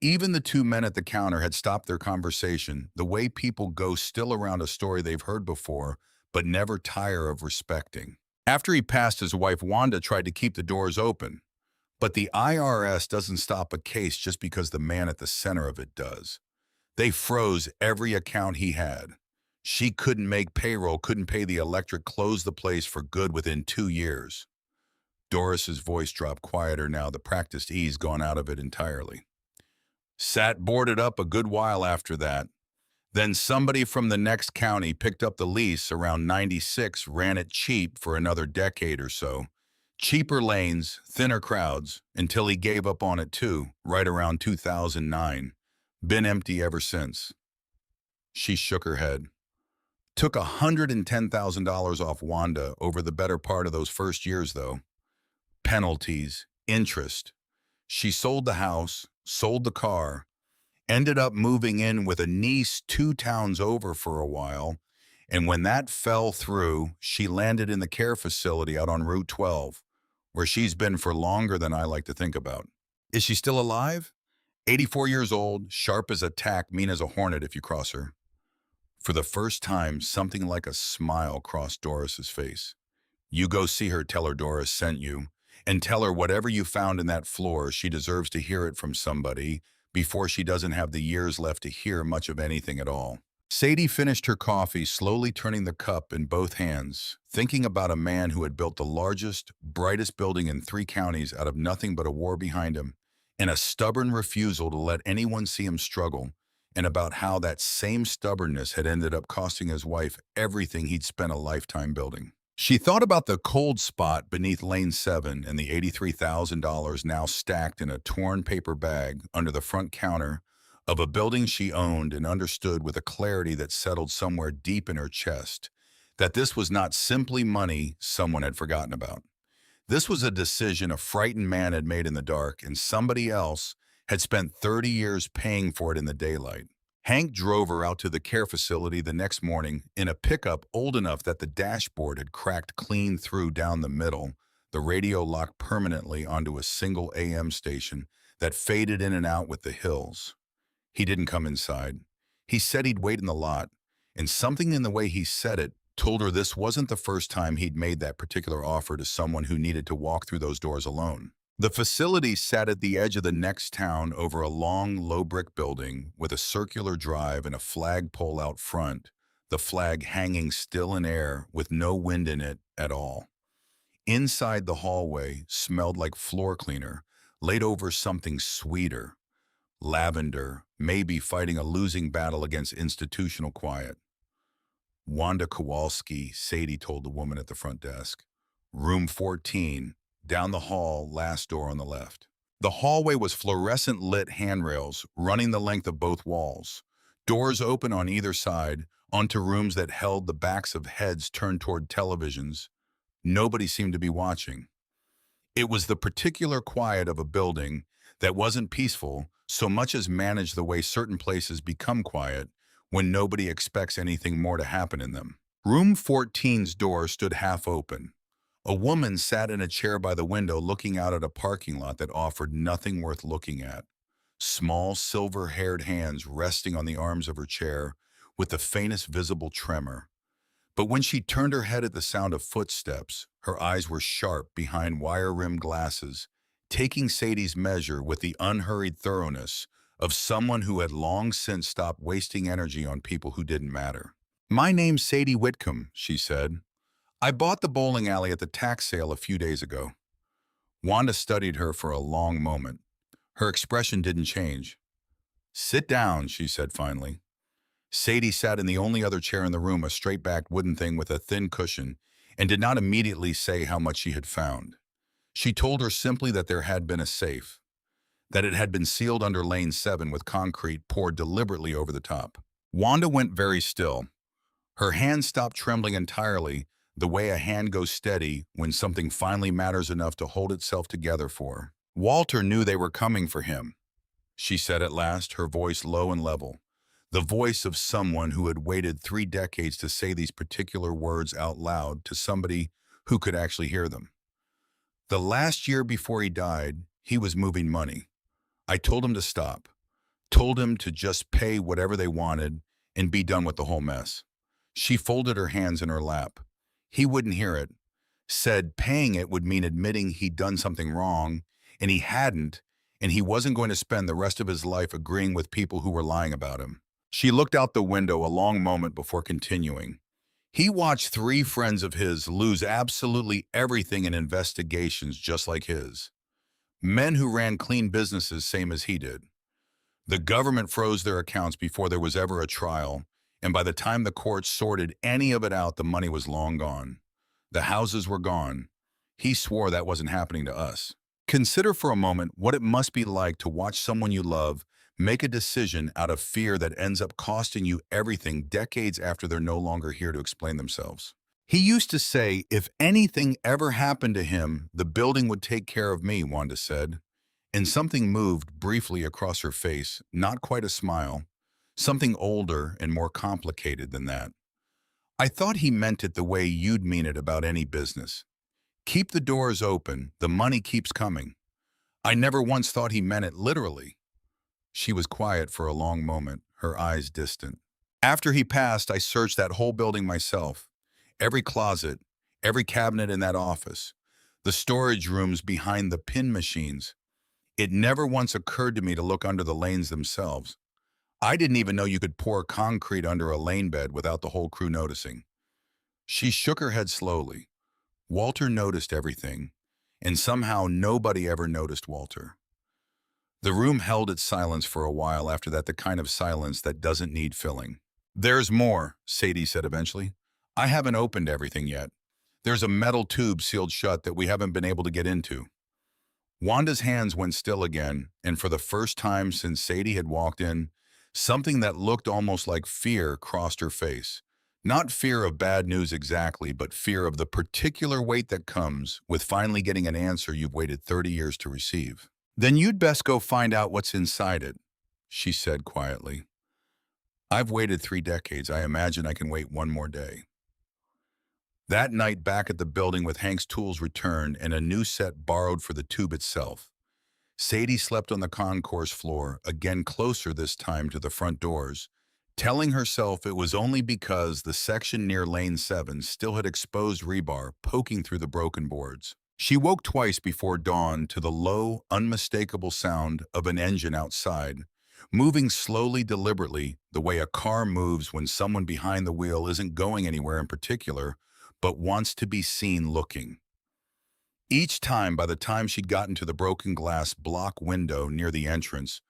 A: Even the 2 men at the counter had stopped their conversation, the way people go still around a story they've heard before, but never tire of respecting. After he passed, his wife Wanda tried to keep the doors open. But the IRS doesn't stop a case just because the man at the center of it does. They froze every account he had. She couldn't make payroll, couldn't pay the electric, closed the place for good within 2 years. Doris's voice dropped quieter now, the practiced ease gone out of it entirely. Sat boarded up a good while after that. Then somebody from the next county picked up the lease around 96, ran it cheap for another decade or so. Cheaper lanes, thinner crowds, until he gave up on it too, right around 2009. Been empty ever since. She shook her head. Took $110,000 off Wanda over the better part of those first years, though. Penalties, interest. She sold the house, sold the car, ended up moving in with a niece 2 towns over for a while, and when that fell through, she landed in the care facility out on Route 12, where she's been for longer than I like to think about. Is she still alive? 84 years old, sharp as a tack, mean as a hornet if you cross her. For the first time, something like a smile crossed Doris's face. You go see her, tell her Doris sent you, and tell her whatever you found in that floor, she deserves to hear it from somebody before she doesn't have the years left to hear much of anything at all. Sadie finished her coffee, slowly turning the cup in both hands, thinking about a man who had built the largest, brightest building in 3 counties out of nothing but a war behind him, and a stubborn refusal to let anyone see him struggle, and about how that same stubbornness had ended up costing his wife everything he'd spent a lifetime building. She thought about the cold spot beneath Lane 7 and the $83,000 now stacked in a torn paper bag under the front counter of a building she owned, and understood with a clarity that settled somewhere deep in her chest that this was not simply money someone had forgotten about. This was a decision a frightened man had made in the dark, and somebody else had spent 30 years paying for it in the daylight. Hank drove her out to the care facility the next morning in a pickup old enough that the dashboard had cracked clean through down the middle, the radio locked permanently onto a single AM station that faded in and out with the hills. He didn't come inside. He said he'd wait in the lot, and something in the way he said it told her this wasn't the first time he'd made that particular offer to someone who needed to walk through those doors alone. The facility sat at the edge of the next town over a long, low brick building with a circular drive and a flagpole out front, the flag hanging still in air with no wind in it at all. Inside, the hallway smelled like floor cleaner, laid over something sweeter. Lavender, maybe fighting a losing battle against institutional quiet. Wanda Kowalski, Sadie told the woman at the front desk. Room 14, down the hall, last door on the left. The hallway was fluorescent lit handrails running the length of both walls. Doors open on either side onto rooms that held the backs of heads turned toward televisions. Nobody seemed to be watching. It was the particular quiet of a building that wasn't peaceful so much as managed the way certain places become quiet when nobody expects anything more to happen in them. Room 14's door stood half open. A woman sat in a chair by the window looking out at a parking lot that offered nothing worth looking at. Small, silver-haired hands resting on the arms of her chair with the faintest visible tremor. But when she turned her head at the sound of footsteps, her eyes were sharp behind wire-rimmed glasses, taking Sadie's measure with the unhurried thoroughness of someone who had long since stopped wasting energy on people who didn't matter. My name's Sadie Whitcomb, she said. I bought the bowling alley at the tax sale a few days ago. Wanda studied her for a long moment. Her expression didn't change. "Sit down," she said finally. Sadie sat in the only other chair in the room, a straight-backed wooden thing with a thin cushion, and did not immediately say how much she had found. She told her simply that there had been a safe, that it had been sealed under Lane 7 with concrete poured deliberately over the top. Wanda went very still. Her hand stopped trembling entirely, the way a hand goes steady when something finally matters enough to hold itself together for. "Walter knew they were coming for him," she said at last, her voice low and level. The voice of someone who had waited 3 decades to say these particular words out loud to somebody who could actually hear them. "The last year before he died, he was moving money. I told him to stop, told him to just pay whatever they wanted and be done with the whole mess." She folded her hands in her lap. He wouldn't hear it. Said paying it would mean admitting he'd done something wrong, and he hadn't, and he wasn't going to spend the rest of his life agreeing with people who were lying about him. She looked out the window a long moment before continuing. "He watched 3 friends of his lose absolutely everything in investigations just like his. Men who ran clean businesses same as he did. The government froze their accounts before there was ever a trial, and by the time the courts sorted any of it out, the money was long gone. The houses were gone. He swore that wasn't happening to us." Consider for a moment what it must be like to watch someone you love make a decision out of fear that ends up costing you everything decades after they're no longer here to explain themselves. "He used to say if anything ever happened to him, the building would take care of me," Wanda said. And something moved briefly across her face, not quite a smile, something older and more complicated than that. "I thought he meant it the way you'd mean it about any business. Keep the doors open, the money keeps coming. I never once thought he meant it literally." She was quiet for a long moment, her eyes distant. "After he passed, I searched that whole building myself. Every closet, every cabinet in that office, the storage rooms behind the pin machines. It never once occurred to me to look under the lanes themselves. I didn't even know you could pour concrete under a lane bed without the whole crew noticing." She shook her head slowly. Walter noticed everything, and somehow nobody ever noticed Walter. The room held its silence for a while after that, the kind of silence that doesn't need filling. "There's more," Sadie said eventually. "I haven't opened everything yet. There's a metal tube sealed shut that we haven't been able to get into." Wanda's hands went still again, and for the first time since Sadie had walked in, something that looked almost like fear crossed her face. Not fear of bad news exactly, but fear of the particular weight that comes with finally getting an answer you've waited 30 years to receive. "Then you'd best go find out what's inside it," she said quietly. "I've waited 3 decades. I imagine I can wait one more day." That night back at the building with Hank's tools returned and a new set borrowed for the tube itself, Sadie slept on the concourse floor, again closer this time to the front doors, telling herself it was only because the section near Lane 7 still had exposed rebar poking through the broken boards. She woke twice before dawn to the low, unmistakable sound of an engine outside, moving slowly, deliberately, the way a car moves when someone behind the wheel isn't going anywhere in particular, but wants to be seen looking. Each time, by the time she'd gotten to the broken glass block window near the entrance,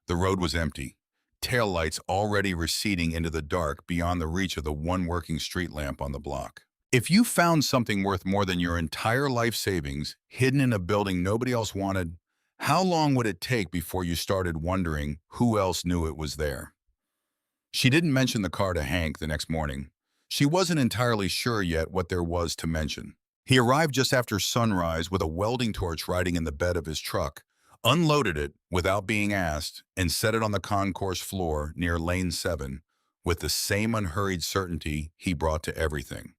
A: the road was empty, taillights already receding into the dark beyond the reach of the one working street lamp on the block. If you found something worth more than your entire life savings hidden in a building nobody else wanted, how long would it take before you started wondering who else knew it was there? She didn't mention the car to Hank the next morning. She wasn't entirely sure yet what there was to mention. He arrived just after sunrise with a welding torch riding in the bed of his truck, unloaded it without being asked, and set it on the concourse floor near Lane 7 with the same unhurried certainty he brought to everything.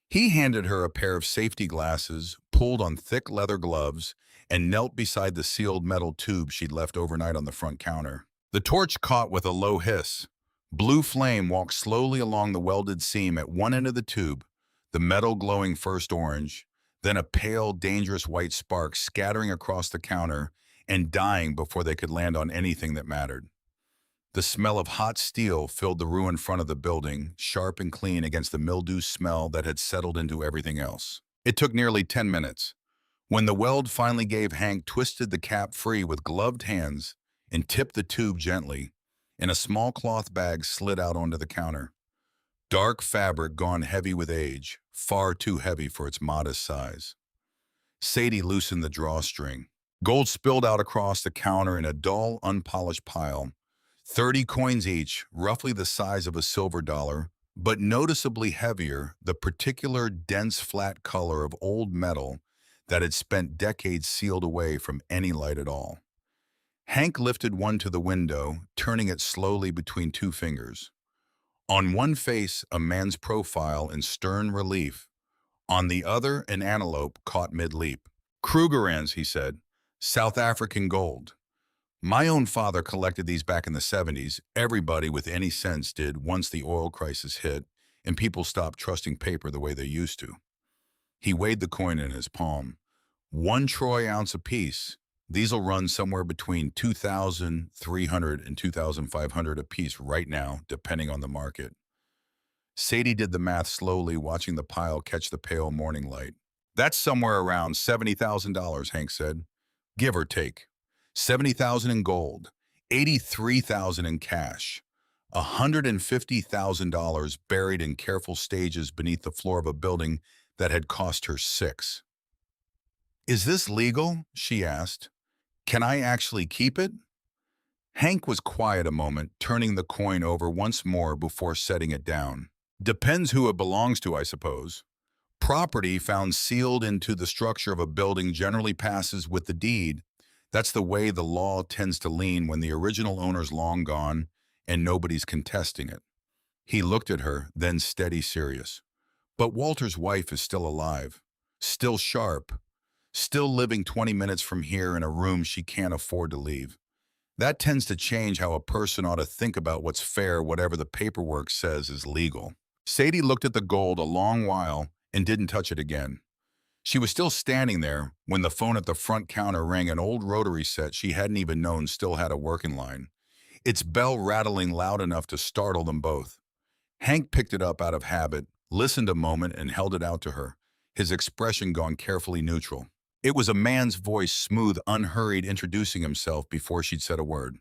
A: He handed her a pair of safety glasses, pulled on thick leather gloves, and knelt beside the sealed metal tube she'd left overnight on the front counter. The torch caught with a low hiss. Blue flame walked slowly along the welded seam at one end of the tube, the metal glowing first orange, then a pale, dangerous white spark scattering across the counter and dying before they could land on anything that mattered. The smell of hot steel filled the ruined front of the building, sharp and clean against the mildew smell that had settled into everything else. It took nearly 10 minutes. When the weld finally gave, Hank twisted the cap free with gloved hands and tipped the tube gently, and a small cloth bag slid out onto the counter. Dark fabric gone heavy with age, far too heavy for its modest size. Sadie loosened the drawstring. Gold spilled out across the counter in a dull, unpolished pile. 30 coins each, roughly the size of a silver dollar, but noticeably heavier, the particular dense flat color of old metal that had spent decades sealed away from any light at all. Hank lifted one to the window, turning it slowly between two fingers. On one face, a man's profile in stern relief. On the other, an antelope caught mid-leap. Krugerrands, he said. South African gold. My own father collected these back in the 70s. Everybody with any sense did once the oil crisis hit and people stopped trusting paper the way they used to. He weighed the coin in his palm. 1 troy ounce apiece. These'll run somewhere between 2,300 and 2,500 apiece right now, depending on the market. Sadie did the math slowly, watching the pile catch the pale morning light. That's somewhere around $70,000, Hank said. Give or take. 70,000 in gold, 83,000 in cash, $150,000 buried in careful stages beneath the floor of a building that had cost her 6. Is this legal? She asked. Can I actually keep it? Hank was quiet a moment, turning the coin over once more before setting it down. Depends who it belongs to, I suppose. Property found sealed into the structure of a building generally passes with the deed. That's the way the law tends to lean when the original owner's long gone and nobody's contesting it. He looked at her, then steady serious. But Walter's wife is still alive, still sharp, still living 20 minutes from here in a room she can't afford to leave. That tends to change how a person ought to think about what's fair, whatever the paperwork says is legal. Sadie looked at the gold a long while and didn't touch it again. She was still standing there when the phone at the front counter rang, an old rotary set she hadn't even known still had a working line, its bell rattling loud enough to startle them both. Hank picked it up out of habit, listened a moment, and held it out to her, his expression gone carefully neutral. It was a man's voice, smooth, unhurried, introducing himself before she'd said a word.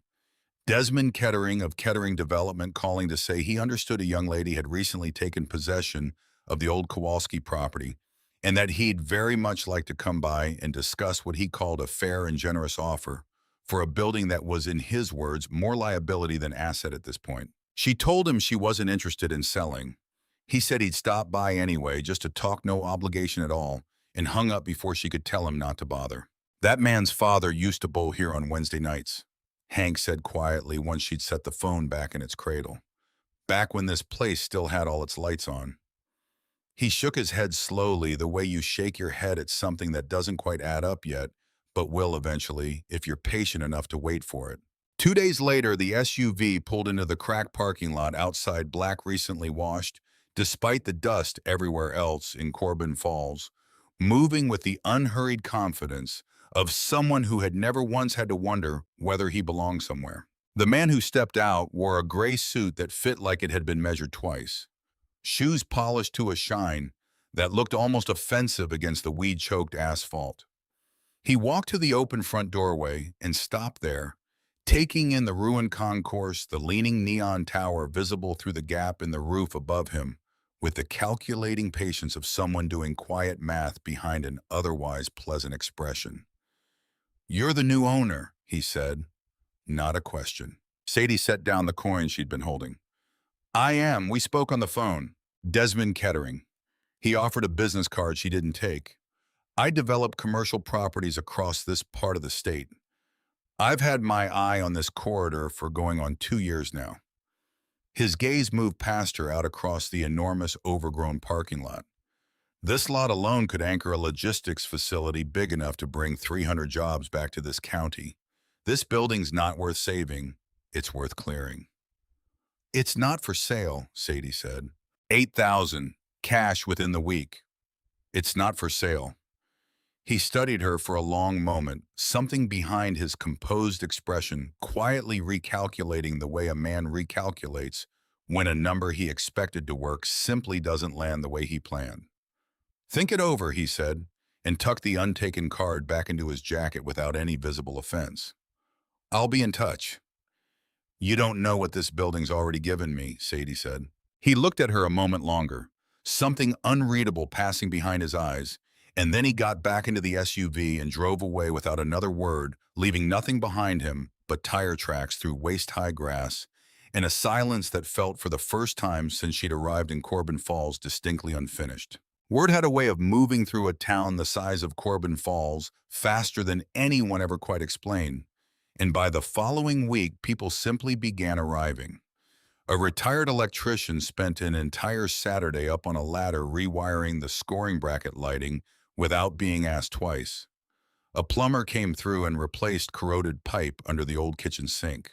A: Desmond Kettering of Kettering Development, calling to say he understood a young lady had recently taken possession of the old Kowalski property, and that he'd very much like to come by and discuss what he called a fair and generous offer for a building that was, in his words, more liability than asset at this point. She told him she wasn't interested in selling. He said he'd stop by anyway, just to talk, no obligation at all, and hung up before she could tell him not to bother. That man's father used to bowl here on Wednesday nights, Hank said quietly once she'd set the phone back in its cradle. Back when this place still had all its lights on. He shook his head slowly, the way you shake your head at something that doesn't quite add up yet, but will eventually, if you're patient enough to wait for it. 2 days later, the SUV pulled into the cracked parking lot outside Black Recently Washed, despite the dust everywhere else in Corbin Falls, moving with the unhurried confidence of someone who had never once had to wonder whether he belonged somewhere. The man who stepped out wore a gray suit that fit like it had been measured twice. Shoes polished to a shine that looked almost offensive against the weed-choked asphalt. He walked to the open front doorway and stopped there, taking in the ruined concourse, the leaning neon tower visible through the gap in the roof above him, with the calculating patience of someone doing quiet math behind an otherwise pleasant expression. "You're the new owner," he said. Not a question. Sadie set down the coin she'd been holding. "I am. We spoke on the phone. Desmond Kettering." He offered a business card she didn't take. "I develop commercial properties across this part of the state. I've had my eye on this corridor for going on 2 years now." His gaze moved past her out across the enormous overgrown parking lot. This lot alone could anchor a logistics facility big enough to bring 300 jobs back to this county. This building's not worth saving, it's worth clearing. "It's not for sale," Sadie said. 8,000, cash within the week. "It's not for sale." He studied her for a long moment, something behind his composed expression quietly recalculating the way a man recalculates when a number he expected to work simply doesn't land the way he planned. "Think it over," he said. and tucked the untaken card back into his jacket without any visible offense. "I'll be in touch." "You don't know what this building's already given me," Sadie said. He looked at her a moment longer, something unreadable passing behind his eyes, and then he got back into the SUV and drove away without another word, leaving nothing behind him but tire tracks through waist-high grass and a silence that felt for the first time since she'd arrived in Corbin Falls distinctly unfinished. Word had a way of moving through a town the size of Corbin Falls faster than anyone ever quite explained, and by the following week, people simply began arriving. A retired electrician spent an entire Saturday up on a ladder rewiring the scoring bracket lighting without being asked twice. A plumber came through and replaced corroded pipe under the old kitchen sink.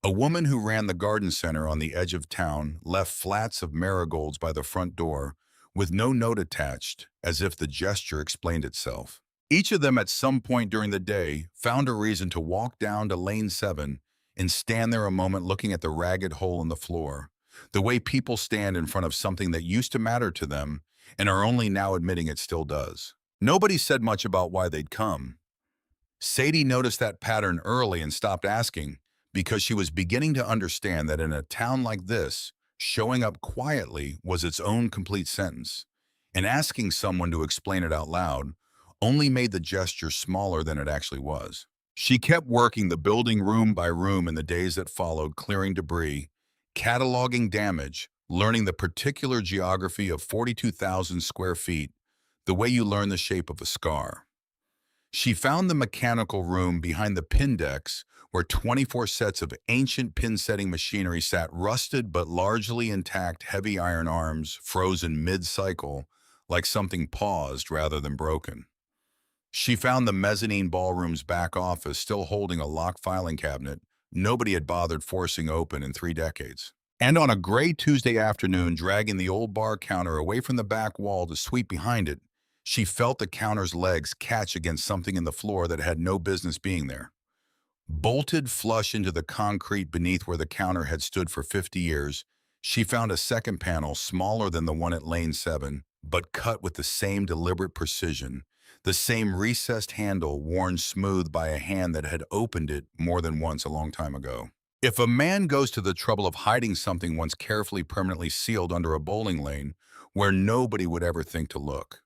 A: A woman who ran the garden center on the edge of town left flats of marigolds by the front door with no note attached, as if the gesture explained itself. Each of them at some point during the day found a reason to walk down to Lane 7 and stand there a moment looking at the ragged hole in the floor, the way people stand in front of something that used to matter to them and are only now admitting it still does. Nobody said much about why they'd come. Sadie noticed that pattern early and stopped asking because she was beginning to understand that in a town like this, showing up quietly was its own complete sentence, and asking someone to explain it out loud only made the gesture smaller than it actually was. She kept working the building room by room in the days that followed, clearing debris, cataloging damage, learning the particular geography of 42,000 square feet, the way you learn the shape of a scar. She found the mechanical room behind the pin decks where 24 sets of ancient pin-setting machinery sat, rusted but largely intact heavy iron arms frozen mid-cycle like something paused rather than broken. She found the mezzanine ballroom's back office still holding a locked filing cabinet nobody had bothered forcing open in 3 decades. And on a gray Tuesday afternoon, dragging the old bar counter away from the back wall to sweep behind it, she felt the counter's legs catch against something in the floor that had no business being there. Bolted flush into the concrete beneath where the counter had stood for 50 years, she found a second panel smaller than the one at Lane 7, but cut with the same deliberate precision, the same recessed handle worn smooth by a hand that had opened it more than once a long time ago. If a man goes to the trouble of hiding something once carefully permanently sealed under a bowling lane where nobody would ever think to look,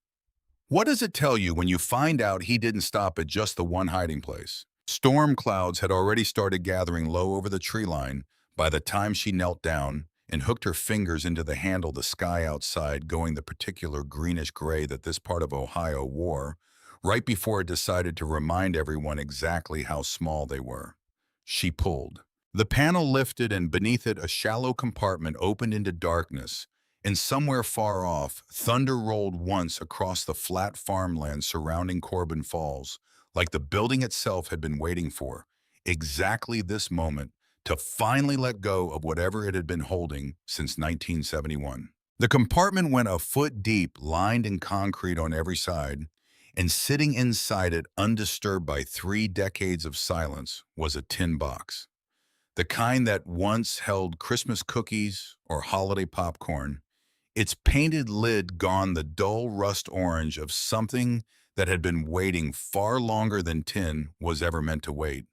A: what does it tell you when you find out he didn't stop at just the one hiding place? Storm clouds had already started gathering low over the tree line by the time she knelt down and hooked her fingers into the handle, the sky outside going the particular greenish gray that this part of Ohio wore, right before it decided to remind everyone exactly how small they were. She pulled. The panel lifted, and beneath it a shallow compartment opened into darkness, and somewhere far off, thunder rolled once across the flat farmland surrounding Corbin Falls, like the building itself had been waiting for, exactly this moment, to finally let go of whatever it had been holding since 1971. The compartment went a foot deep, lined in concrete on every side, and sitting inside it, undisturbed by 3 decades of silence, was a tin box. The kind that once held Christmas cookies or holiday popcorn, its painted lid gone the dull rust orange of something that had been waiting far longer than tin was ever meant to wait.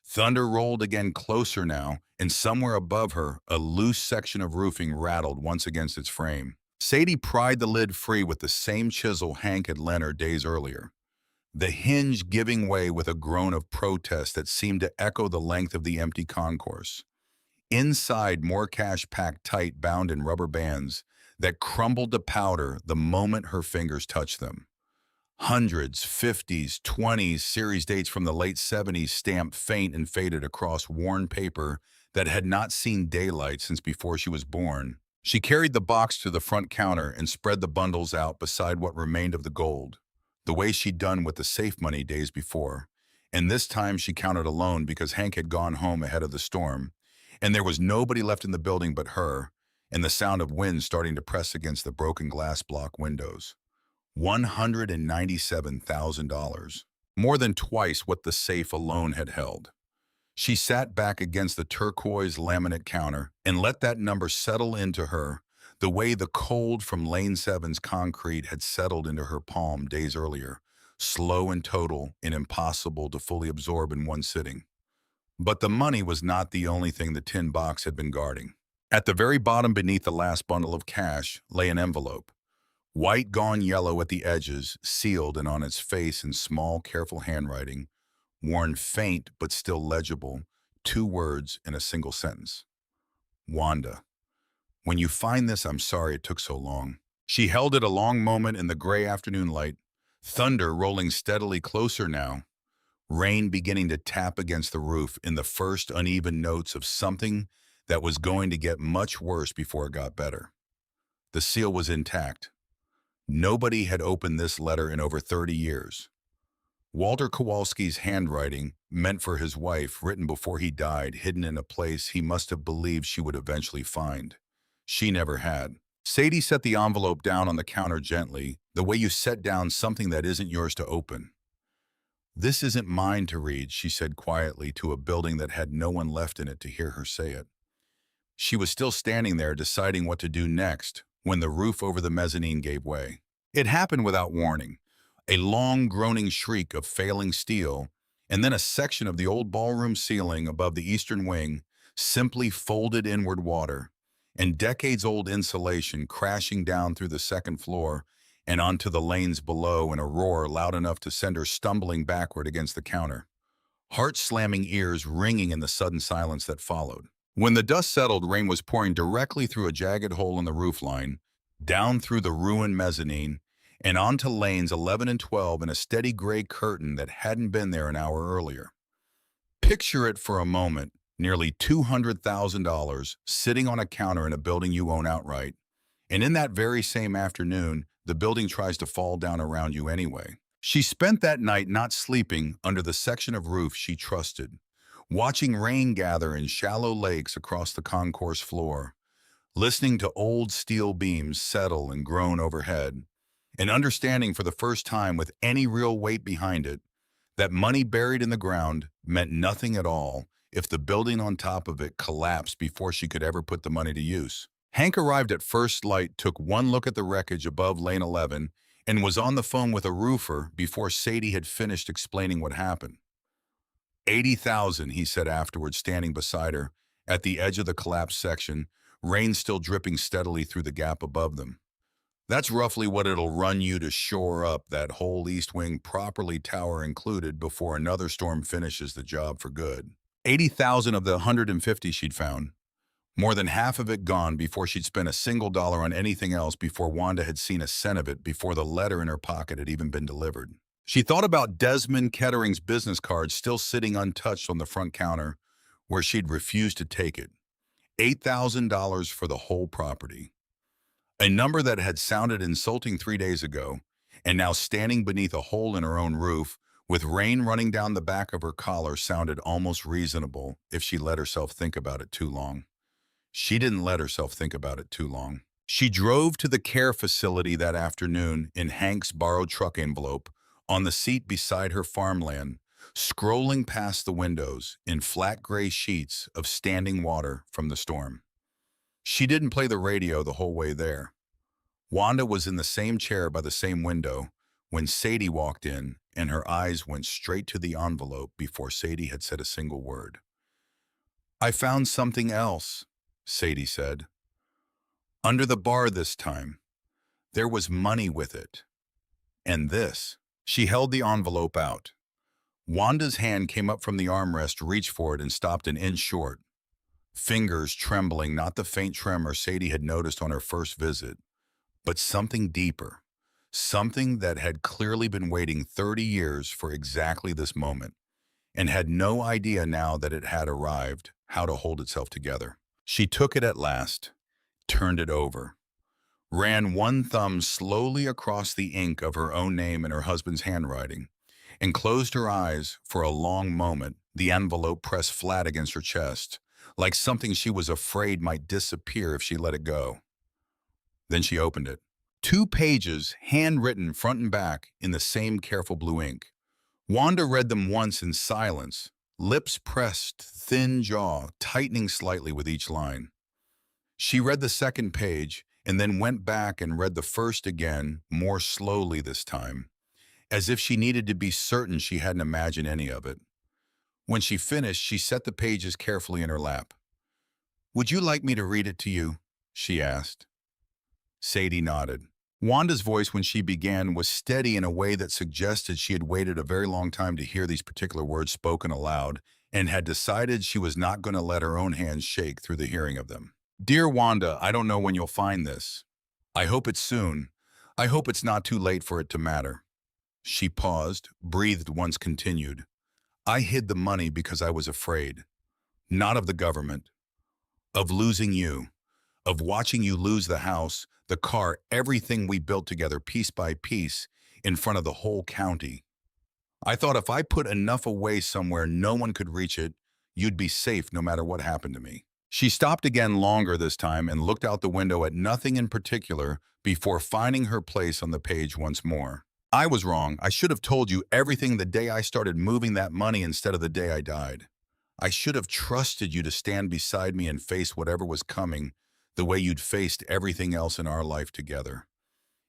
A: Thunder rolled again, closer now, and somewhere above her, a loose section of roofing rattled once against its frame. Sadie pried the lid free with the same chisel Hank had lent her days earlier, the hinge giving way with a groan of protest that seemed to echo the length of the empty concourse. Inside, more cash packed tight, bound in rubber bands that crumbled to powder the moment her fingers touched them. Hundreds, 50s, 20s, series dates from the late 70s stamped faint and faded across worn paper that had not seen daylight since before she was born. She carried the box to the front counter and spread the bundles out beside what remained of the gold, the way she'd done with the safe money days before. And this time she counted alone because Hank had gone home ahead of the storm, and there was nobody left in the building but her, and the sound of wind starting to press against the broken glass block windows. $197,000, more than twice what the safe alone had held. She sat back against the turquoise laminate counter and let that number settle into her, The way the cold from Lane 7's concrete had settled into her palm days earlier, slow and total and impossible to fully absorb in one sitting. But the money was not the only thing the tin box had been guarding. At the very bottom beneath the last bundle of cash lay an envelope, white gone yellow at the edges, sealed and on its face in small, careful handwriting, worn faint but still legible, two words in a single sentence. Wanda. When you find this, I'm sorry it took so long. She held it a long moment in the gray afternoon light, thunder rolling steadily closer now, rain beginning to tap against the roof in the first uneven notes of something that was going to get much worse before it got better. The seal was intact. Nobody had opened this letter in over 30 years. Walter Kowalski's handwriting, meant for his wife, written before he died, hidden in a place he must have believed she would eventually find. She never had. Sadie set the envelope down on the counter gently, the way you set down something that isn't yours to open. "This isn't mine to read," she said quietly to a building that had no one left in it to hear her say it. She was still standing there deciding what to do next when the roof over the mezzanine gave way. It happened without warning. A long groaning shriek of failing steel, and then a section of the old ballroom ceiling above the eastern wing simply folded inward water, and decades-old insulation crashing down through the second floor and onto the lanes below in a roar loud enough to send her stumbling backward against the counter, heart-slamming ears ringing in the sudden silence that followed. When the dust settled, rain was pouring directly through a jagged hole in the roofline, down through the ruined mezzanine, and onto lanes 11 and 12 in a steady gray curtain that hadn't been there an hour earlier. Picture it for a moment, nearly $200,000 sitting on a counter in a building you own outright, and in that very same afternoon, the building tries to fall down around you anyway. She spent that night not sleeping under the section of roof she trusted, watching rain gather in shallow lakes across the concourse floor, listening to old steel beams settle and groan overhead, and understanding for the first time with any real weight behind it that money buried in the ground meant nothing at all if the building on top of it collapsed before she could ever put the money to use. Hank arrived at first light, took one look at the wreckage above lane 11, and was on the phone with a roofer before Sadie had finished explaining what happened. 80,000, he said afterwards, standing beside her at the edge of the collapsed section, rain still dripping steadily through the gap above them. That's roughly what it'll run you to shore up that whole east wing, properly tower included, before another storm finishes the job for good. 80,000 of the 150 she'd found. More than half of it gone before she'd spent a single dollar on anything else, before Wanda had seen a cent of it, before the letter in her pocket had even been delivered. She thought about Desmond Kettering's business card still sitting untouched on the front counter, where she'd refused to take it. $8,000 for the whole property. A number that had sounded insulting 3 days ago, and now standing beneath a hole in her own roof, with rain running down the back of her collar, sounded almost reasonable if she let herself think about it too long. She didn't let herself think about it too long. She drove to the care facility that afternoon in Hank's borrowed truck envelope, on the seat beside her farmland, scrolling past the windows in flat gray sheets of standing water from the storm. She didn't play the radio the whole way there. Wanda was in the same chair by the same window when Sadie walked in, and her eyes went straight to the envelope before Sadie had said a single word. "I found something else," Sadie said. "Under the bar this time. There was money with it. And this." She held the envelope out. Wanda's hand came up from the armrest, reached for it, and stopped an inch short. Fingers trembling, not the faint tremor Sadie had noticed on her first visit, but something deeper, something that had clearly been waiting 30 years for exactly this moment, and had no idea now that it had arrived how to hold itself together. She took it at last, turned it over, ran one thumb slowly across the ink of her own name and her husband's handwriting, and closed her eyes for a long moment, the envelope pressed flat against her chest, like something she was afraid might disappear if she let it go. Then she opened it. 2 pages, handwritten front and back in the same careful blue ink. Wanda read them once in silence, lips pressed, thin jaw tightening slightly with each line. She read the second page, and then went back and read the first again, more slowly this time, as if she needed to be certain she hadn't imagined any of it. When she finished, she set the pages carefully in her lap. "Would you like me to read it to you?" she asked. Sadie nodded. Wanda's voice when she began was steady in a way that suggested she had waited a very long time to hear these particular words spoken aloud and had decided she was not going to let her own hands shake through the hearing of them. "Dear Wanda, I don't know when you'll find this. I hope it's soon. I hope it's not too late for it to matter." She paused, breathed once continued. "I hid the money because I was afraid. Not of the government. Of losing you. Of watching you lose the house, the car, everything we built together piece by piece in front of the whole county. I thought if I put enough away somewhere no one could reach it, you'd be safe no matter what happened to me." She stopped again longer this time and looked out the window at nothing in particular before finding her place on the page once more. "I was wrong. I should have told you everything the day I started moving that money instead of the day I died. I should have trusted you to stand beside me and face whatever was coming the way you'd faced everything else in our life together.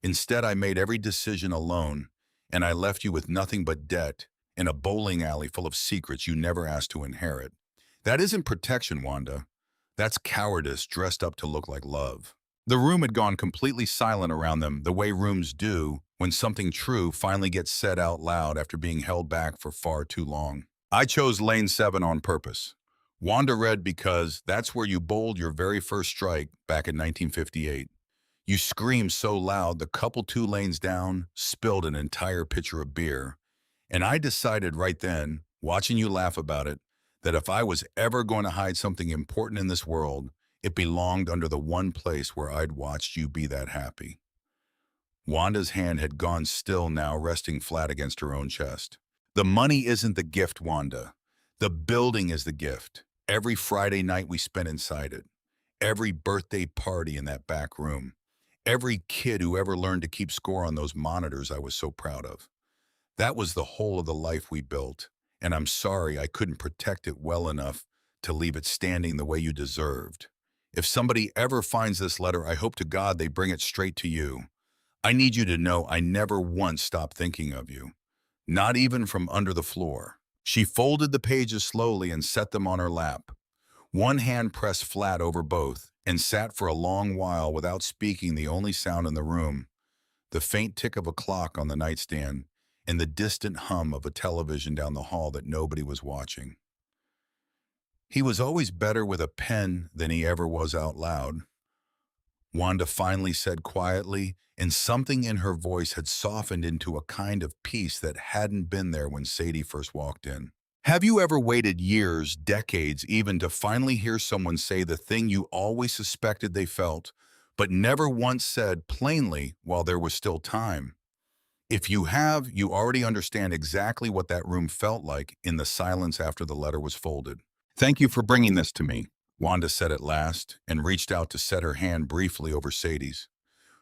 A: Instead, I made every decision alone, and I left you with nothing but debt in a bowling alley full of secrets you never asked to inherit. That isn't protection, Wanda. That's cowardice dressed up to look like love." The room had gone completely silent around them, the way rooms do when something true finally gets said out loud after being held back for far too long. "I chose lane 7 on purpose." Wanda read because that's where you bowled your very first strike back in 1958. You screamed so loud the couple 2 lanes down spilled an entire pitcher of beer. And I decided right then, watching you laugh about it, that if I was ever going to hide something important in this world, it belonged under the one place where I'd watched you be that happy. Wanda's hand had gone still now, resting flat against her own chest. "The money isn't the gift, Wanda. The building is the gift. Every Friday night we spent inside it. Every birthday party in that back room. Every kid who ever learned to keep score on those monitors I was so proud of. That was the whole of the life we built, and I'm sorry I couldn't protect it well enough to leave it standing the way you deserved. If somebody ever finds this letter, I hope to God they bring it straight to you. I need you to know I never once stopped thinking of you. Not even from under the floor." She folded the pages slowly and set them on her lap. One hand pressed flat over both, and sat for a long while without speaking, the only sound in the room, the faint tick of a clock on the nightstand, and the distant hum of a television down the hall that nobody was watching. "He was always better with a pen than he ever was out loud," Wanda finally said quietly, and something in her voice had softened into a kind of peace that hadn't been there when Sadie first walked in. "Have you ever waited years, decades even, to finally hear someone say the thing you always suspected they felt, but never once said plainly while there was still time? If you have, you already understand exactly what that room felt like in the silence after the letter was folded. Thank you for bringing this to me," Wanda said at last, and reached out to set her hand briefly over Sadie's.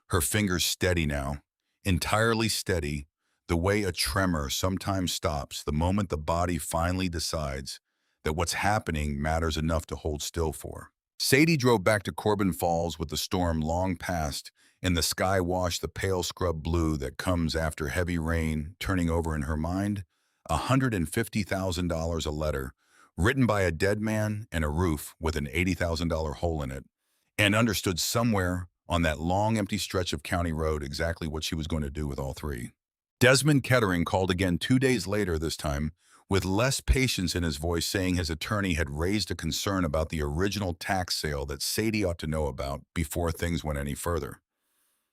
A: Her fingers steady now, entirely steady, the way a tremor sometimes stops the moment the body finally decides that what's happening matters enough to hold still for. Sadie drove back to Corbin Falls with the storm long past and the sky washed the pale scrub blue that comes after heavy rain, turning over in her mind $150,000 a letter, written by a dead man and a roof with an $80,000 hole in it, and understood somewhere on that long empty stretch of county road exactly what she was going to do with all three. Desmond Kettering called again 2 days later, this time with less patience in his voice, saying his attorney had raised a concern about the original tax sale that Sadie ought to know about before things went any further.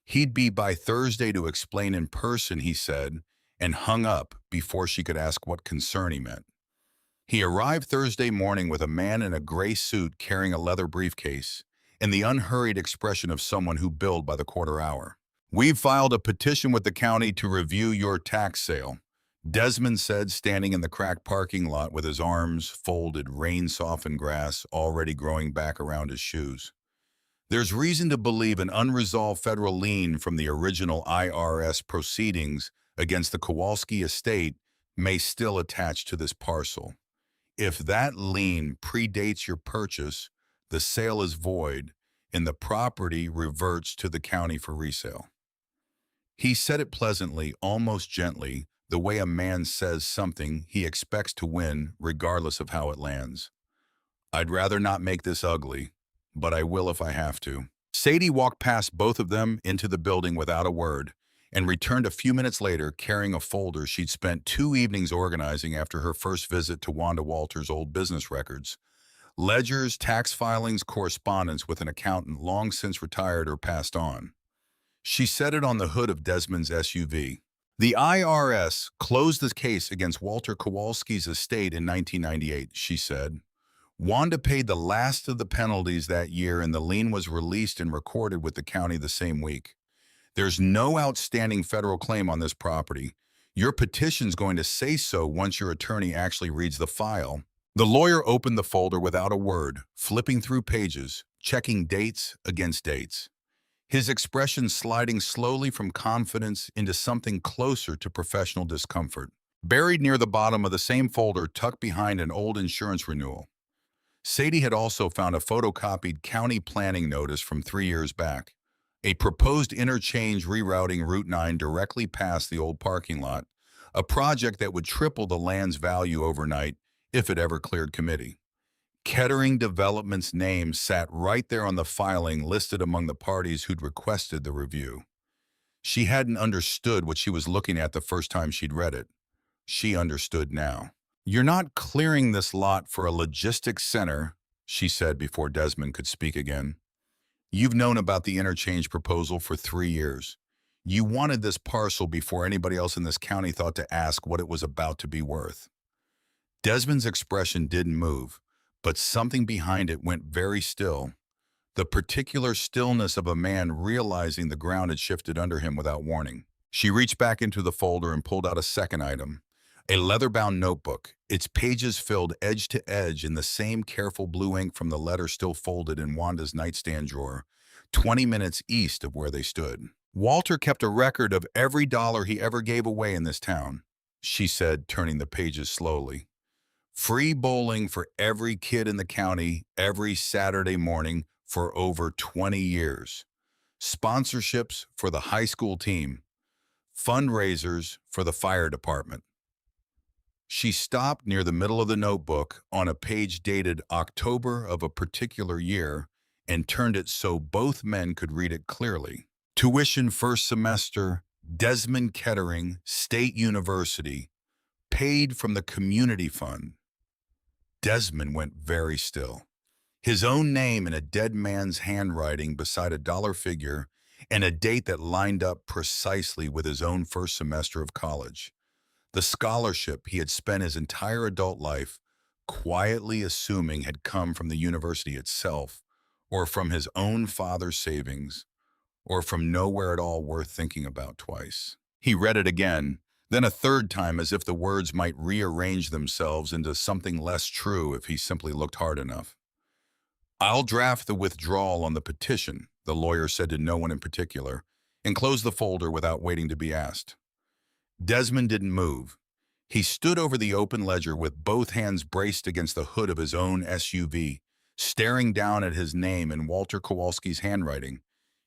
A: He'd be by Thursday to explain in person, he said, and hung up before she could ask what concern he meant. He arrived Thursday morning with a man in a gray suit carrying a leather briefcase and the unhurried expression of someone who billed by the quarter hour. "We've filed a petition with the county to review your tax sale," Desmond said, standing in the cracked parking lot with his arms folded, rain-softened grass already growing back around his shoes. "There's reason to believe an unresolved federal lien from the original IRS proceedings against the Kowalski estate may still attach to this parcel. If that lien predates your purchase, the sale is void, and the property reverts to the county for resale. He said it pleasantly, almost gently, the way a man says something he expects to win regardless of how it lands. I'd rather not make this ugly, but I will if I have to. Sadie walked past both of them into the building without a word and returned a few minutes later carrying a folder she'd spent 2 evenings organizing after her first visit to Wanda Walters' old business records. Ledgers, tax filings, correspondence with an accountant long since retired or passed on. She set it on the hood of Desmond's SUV. The IRS closed the case against Walter Kowalski's estate in 1998, she said. Wanda paid the last of the penalties that year and the lien was released and recorded with the county the same week. There's no outstanding federal claim on this property. Your petition's going to say so once your attorney actually reads the file. The lawyer opened the folder without a word, flipping through pages, checking dates against dates. His expression sliding slowly from confidence into something closer to professional discomfort. Buried near the bottom of the same folder tucked behind an old insurance renewal. Sadie had also found a photocopied county planning notice from 3 years back. A proposed interchange rerouting Route 9 directly past the old parking lot, a project that would triple the land's value overnight if it ever cleared committee. Kettering Development's name sat right there on the filing listed among the parties who'd requested the review. She hadn't understood what she was looking at the first time she'd read it. She understood now. You're not clearing this lot for a logistics center, she said before Desmond could speak again. You've known about the interchange proposal for 3 years. You wanted this parcel before anybody else in this county thought to ask what it was about to be worth. Desmond's expression didn't move, but something behind it went very still. The particular stillness of a man realizing the ground had shifted under him without warning. She reached back into the folder and pulled out a second item. A leather-bound notebook, its pages filled edge to edge in the same careful blue ink from the letter still folded in Wanda's nightstand drawer, 20 minutes east of where they stood. Walter kept a record of every dollar he ever gave away in this town, she said, turning the pages slowly. Free bowling for every kid in the county every Saturday morning for over 20 years. Sponsorships for the high school team. Fundraisers for the fire department. She stopped near the middle of the notebook on a page dated October of a particular year and turned it so both men could read it clearly. Tuition first semester, Desmond Kettering, State University, paid from the community fund. Desmond went very still. His own name in a dead man's handwriting beside a dollar figure and a date that lined up precisely with his own first semester of college. The scholarship he had spent his entire adult life quietly assuming had come from the university itself, or from his own father's savings, or from nowhere at all worth thinking about twice. He read it again, then a third time as if the words might rearrange themselves into something less true if he simply looked hard enough. I'll draft the withdrawal on the petition, the lawyer said to no one in particular, and closed the folder without waiting to be asked. Desmond didn't move. He stood over the open ledger with both hands braced against the hood of his own SUV, staring down at his name in Walter Kowalski's handwriting,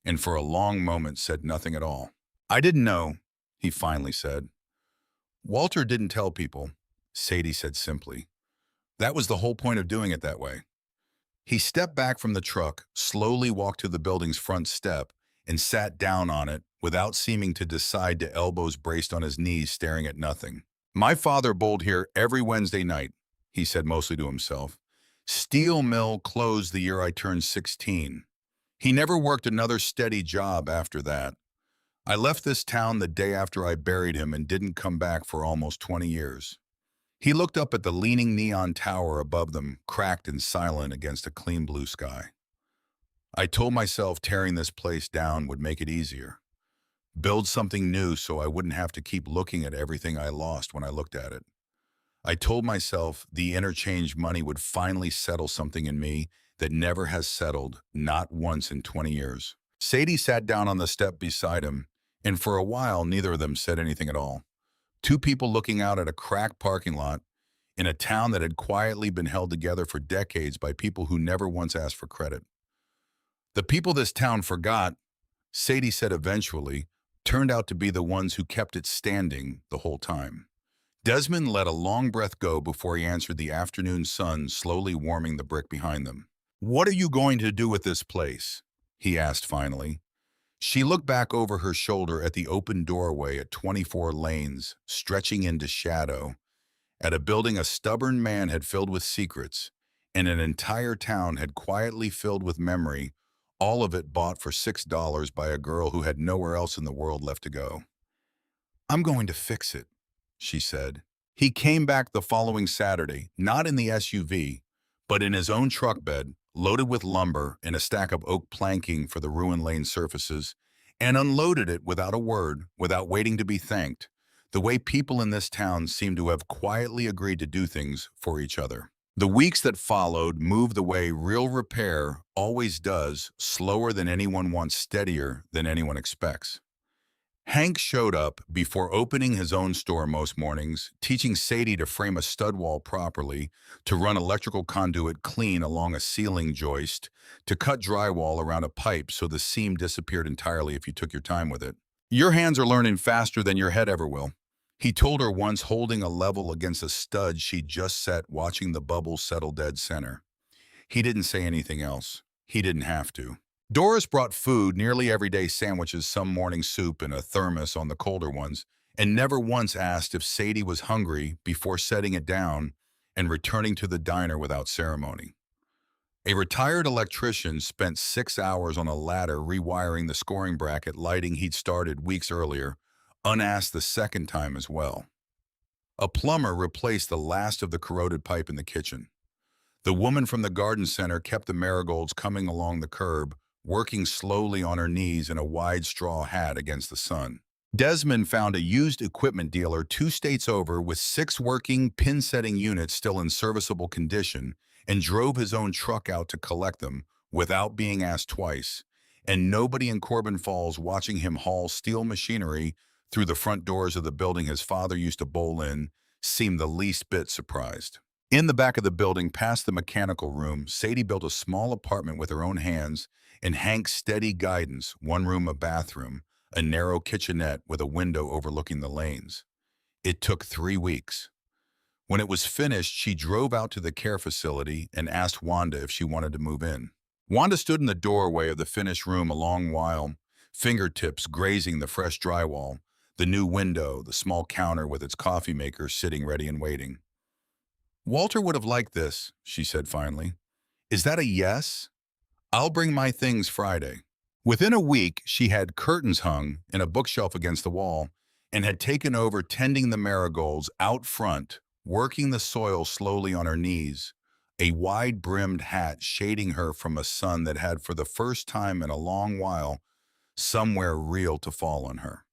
A: and for a long moment said nothing at all. I didn't know, he finally said. Walter didn't tell people, Sadie said simply. That was the whole point of doing it that way. He stepped back from the truck, slowly walked to the building's front step, and sat down on it without seeming to decide to elbows braced on his knees staring at nothing. My father bowled here every Wednesday night, he said mostly to himself. Steel mill closed the year I turned 16. He never worked another steady job after that. I left this town the day after I buried him and didn't come back for almost 20 years. He looked up at the leaning neon tower above them, cracked and silent against a clean blue sky. I told myself tearing this place down would make it easier. Build something new so I wouldn't have to keep looking at everything I lost when I looked at it. I told myself the interchange money would finally settle something in me that never has settled, not once in 20 years. Sadie sat down on the step beside him, and for a while neither of them said anything at all. Two people looking out at a cracked parking lot in a town that had quietly been held together for decades by people who never once asked for credit. The people this town forgot, Sadie said eventually, turned out to be the ones who kept it standing the whole time. Desmond let a long breath go before he answered the afternoon sun slowly warming the brick behind them. "What are you going to do with this place?" he asked finally. She looked back over her shoulder at the open doorway at 24 lanes, stretching into shadow, at a building a stubborn man had filled with secrets, and an entire town had quietly filled with memory, all of it bought for $6 by a girl who had nowhere else in the world left to go. "I'm going to fix it," she said. He came back the following Saturday, not in the SUV, but in his own truck bed, loaded with lumber and a stack of oak planking for the ruined lane surfaces, and unloaded it without a word, without waiting to be thanked, the way people in this town seemed to have quietly agreed to do things for each other. The weeks that followed moved the way real repair always does, slower than anyone wants, steadier than anyone expects. Hank showed up before opening his own store most mornings, teaching Sadie to frame a stud wall properly, to run electrical conduit clean along a ceiling joist, to cut drywall around a pipe so the seam disappeared entirely if you took your time with it. "Your hands are learning faster than your head ever will," he told her once, holding a level against a stud she'd just set, watching the bubbles settle dead center. He didn't say anything else. He didn't have to. Doris brought food, nearly everyday sandwiches, some morning soup in a thermos on the colder ones, and never once asked if Sadie was hungry before setting it down and returning to the diner without ceremony. A retired electrician spent 6 hours on a ladder rewiring the scoring bracket lighting he'd started weeks earlier, unasked the second time as well. A plumber replaced the last of the corroded pipe in the kitchen. The woman from the garden center kept the marigolds coming along the curb, working slowly on her knees in a wide straw hat against the sun. Desmond found a used equipment dealer 2 states over with 6 working pin-setting units still in serviceable condition and drove his own truck out to collect them without being asked twice, and nobody in Corbin Falls watching him haul steel machinery through the front doors of the building his father used to bowl in seemed the least bit surprised. In the back of the building, past the mechanical room, Sadie built a small apartment with her own hands, and Hank's steady guidance, 1 room, a bathroom, a narrow kitchenette with a window overlooking the lanes. It took 3 weeks. When it was finished, she drove out to the care facility and asked Wanda if she wanted to move in. Wanda stood in the doorway of the finished room a long while, fingertips grazing the fresh drywall, the new window, the small counter with its coffee maker sitting ready and waiting. "Walter would have liked this," she said finally. "Is that a yes? I'll bring my things Friday." Within a week, she had curtains hung and a bookshelf against the wall, and had taken over tending the marigolds out front, working the soil slowly on her knees, a wide-brimmed hat shading her from a sun that had, for the first time in a long while, somewhere real to fall on her.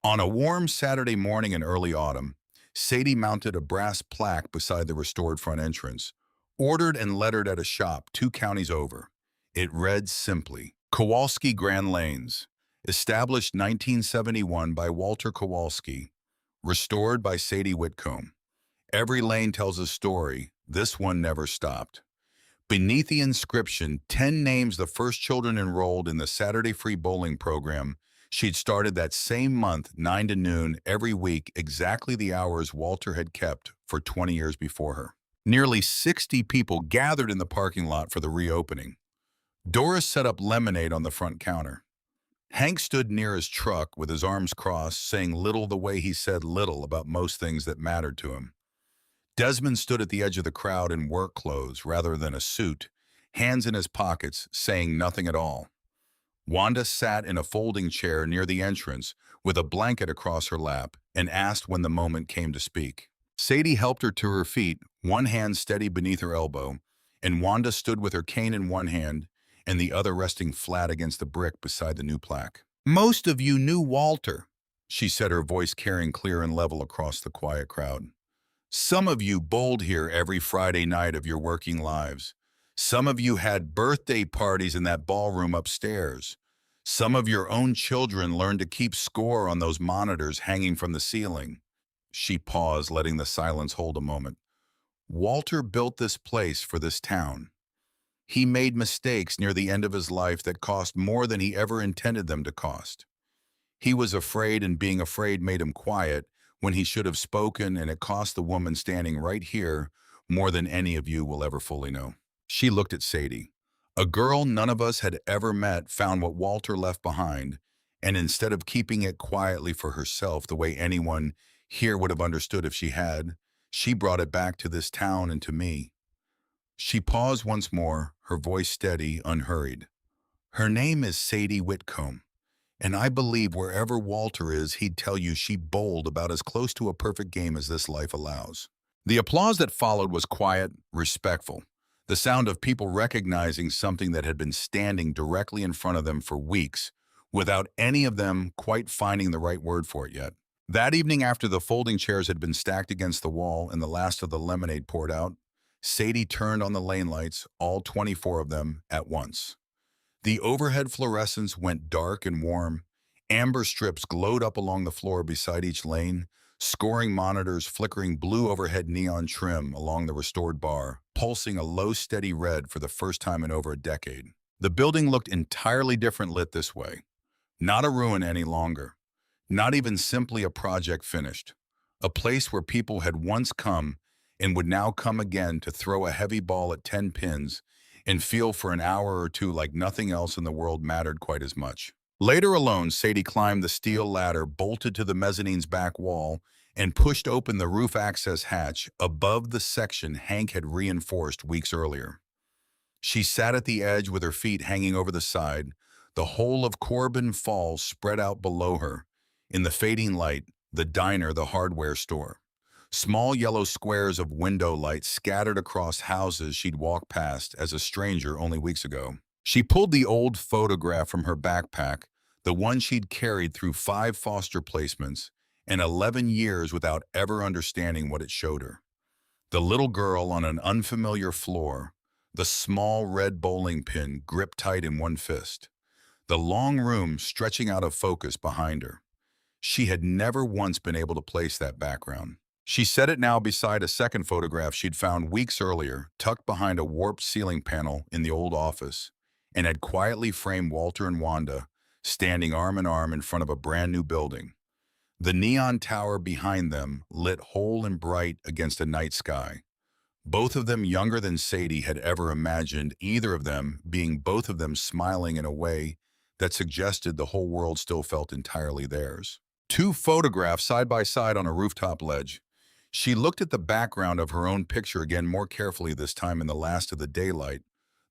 A: On a warm Saturday morning in early autumn, Sadie mounted a brass plaque beside the restored front entrance, ordered and lettered at a shop 2 counties over. It read simply, "Kowalski Grand Lanes, established 1971 by Walter Kowalski, restored by Sadie Whitcomb. Every lane tells a story, this one never stopped." Beneath the inscription, 10 names the first children enrolled in the Saturday free bowling program she'd started that same month, 9 to noon, every week, exactly the hours Walter had kept for 20 years before her. Nearly 60 people gathered in the parking lot for the reopening. Doris set up lemonade on the front counter. Hank stood near his truck with his arms crossed, saying little the way he said little about most things that mattered to him. Desmond stood at the edge of the crowd in work clothes rather than a suit, hands in his pockets, saying nothing at all. Wanda sat in a folding chair near the entrance with a blanket across her lap and asked when the moment came to speak. Sadie helped her to her feet, one hand steady beneath her elbow, and Wanda stood with her cane in one hand and the other resting flat against the brick beside the new plaque. "Most of you knew Walter," she said, her voice carrying clear and level across the quiet crowd. "Some of you bowled here every Friday night of your working lives. Some of you had birthday parties in that ballroom upstairs. Some of your own children learned to keep score on those monitors hanging from the ceiling." She paused, letting the silence hold a moment. "Walter built this place for this town. He made mistakes near the end of his life that cost more than he ever intended them to cost. He was afraid, and being afraid made him quiet when he should have spoken, and it cost the woman standing right here more than any of you will ever fully know. She looked at Sadie. A girl none of us had ever met found what Walter left behind, and instead of keeping it quietly for herself the way anyone here would have understood if she had, she brought it back to this town and to me. She paused once more, her voice steady, unhurried. Her name is Sadie Whitcomb. And I believe wherever Walter is, he'd tell you she bowled about as close to a perfect game as this life allows. The applause that followed was quiet, respectful, the sound of people recognizing something that had been standing directly in front of them for weeks, without any of them quite finding the right word for it yet. That evening, after the folding chairs had been stacked against the wall and the last of the lemonade poured out, Sadie turned on the lane lights, all 24 of them, at once. The overhead fluorescence went dark and warm. Amber strips glowed up along the floor beside each lane, scoring monitors flickering blue overhead neon trim along the restored bar, pulsing a low, steady red for the first time in over a decade. The building looked entirely different lit this way. Not a ruin any longer. Not even simply a project finished. A place where people had once come and would now come again to throw a heavy ball at 10 pins and feel for an hour or two like nothing else in the world mattered quite as much. Later alone, Sadie climbed the steel ladder, bolted to the mezzanine's back wall, and pushed open the roof access hatch above the section Hank had reinforced weeks earlier. She sat at the edge with her feet hanging over the side, the whole of Corbin Falls spread out below her. In the fading light, the diner, the hardware store. Small yellow squares of window light scattered across houses she'd walked past as a stranger only weeks ago. She pulled the old photograph from her backpack, the one she'd carried through 5 foster placements and 11 years without ever understanding what it showed her. The little girl on an unfamiliar floor, the small red bowling pin gripped tight in one fist, the long room stretching out of focus behind her. She had never once been able to place that background. She set it now beside a second photograph she'd found weeks earlier, tucked behind a warped ceiling panel in the old office, and had quietly framed Walter and Wanda, standing arm in arm in front of a brand new building. The neon tower behind them lit whole and bright against a night sky. Both of them younger than Sadie had ever imagined, either of them being both of them smiling in a way that suggested the whole world still felt entirely theirs. 2 photographs side by side on a rooftop ledge. She looked at the background of her own picture again more carefully this time in the last of the daylight,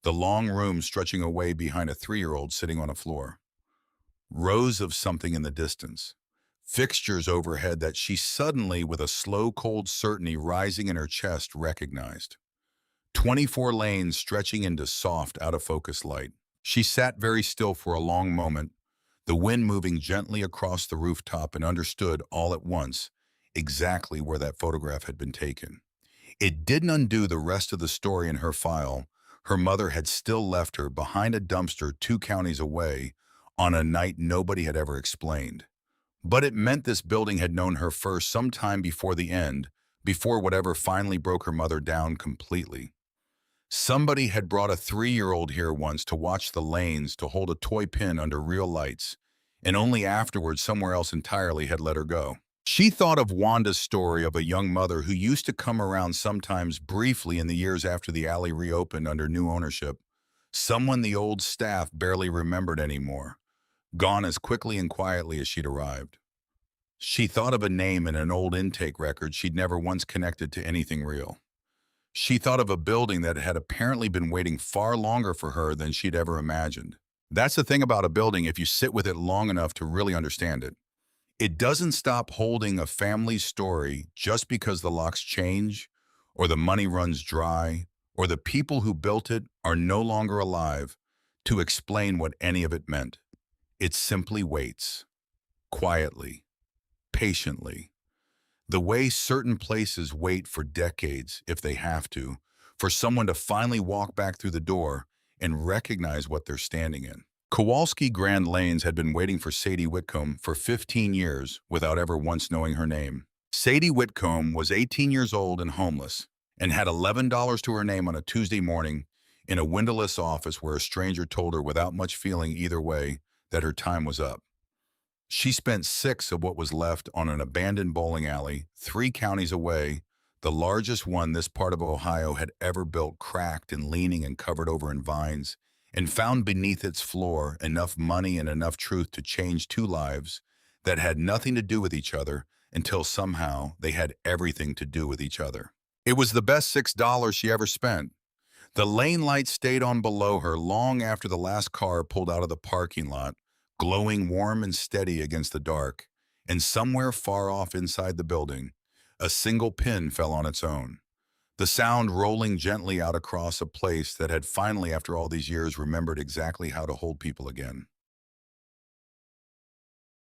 A: the long room stretching away behind a 3-year-old sitting on a floor. Rows of something in the distance. Fixtures overhead that she suddenly, with a slow, cold certainty rising in her chest, recognized. 24 lanes stretching into soft, out-of-focus light. She sat very still for a long moment, the wind moving gently across the rooftop, and understood all at once exactly where that photograph had been taken. It didn't undo the rest of the story in her file. Her mother had still left her behind a dumpster 2 counties away on a night nobody had ever explained. But it meant this building had known her first sometime before the end, before whatever finally broke her mother down completely. Somebody had brought a 3-year-old here once to watch the lanes, to hold a toy pin under real lights, and only afterwards somewhere else entirely had let her go. She thought of Wanda's story of a young mother who used to come around sometimes briefly in the years after the alley reopened under new ownership, someone the old staff barely remembered anymore, gone as quickly and quietly as she'd arrived. She thought of a name in an old intake record she'd never once connected to anything real. She thought of a building that had apparently been waiting far longer for her than she'd ever imagined. That's the thing about a building, if you sit with it long enough to really understand it. It doesn't stop holding a family's story just because the locks change, or the money runs dry, or the people who built it are no longer alive to explain what any of it meant. It simply waits, quietly, patiently. The way certain places wait for decades, if they have to, for someone to finally walk back through the door and recognize what they're standing in. Kowalski Grand Lanes had been waiting for Sadie Whitcomb for 15 years without ever once knowing her name. Sadie Whitcomb was 18 years old and homeless, and had $11 to her name on a Tuesday morning in a windowless office where a stranger told her without much feeling either way that her time was up. She spent 6 of what was left on an abandoned bowling alley, 3 counties away, the largest one this part of Ohio had ever built, cracked and leaning and covered over in vines, and found beneath its floor enough money and enough truth to change 2 lives that had nothing to do with each other until somehow they had everything to do with each other. It was the best $6 she ever spent. The lane light stayed on below her long after the last car pulled out of the parking lot, glowing warm and steady against the dark, and somewhere far off inside the building, a single pin fell on its own, the sound rolling gently out across a place that had finally, after all these years, remembered exactly how to hold people again.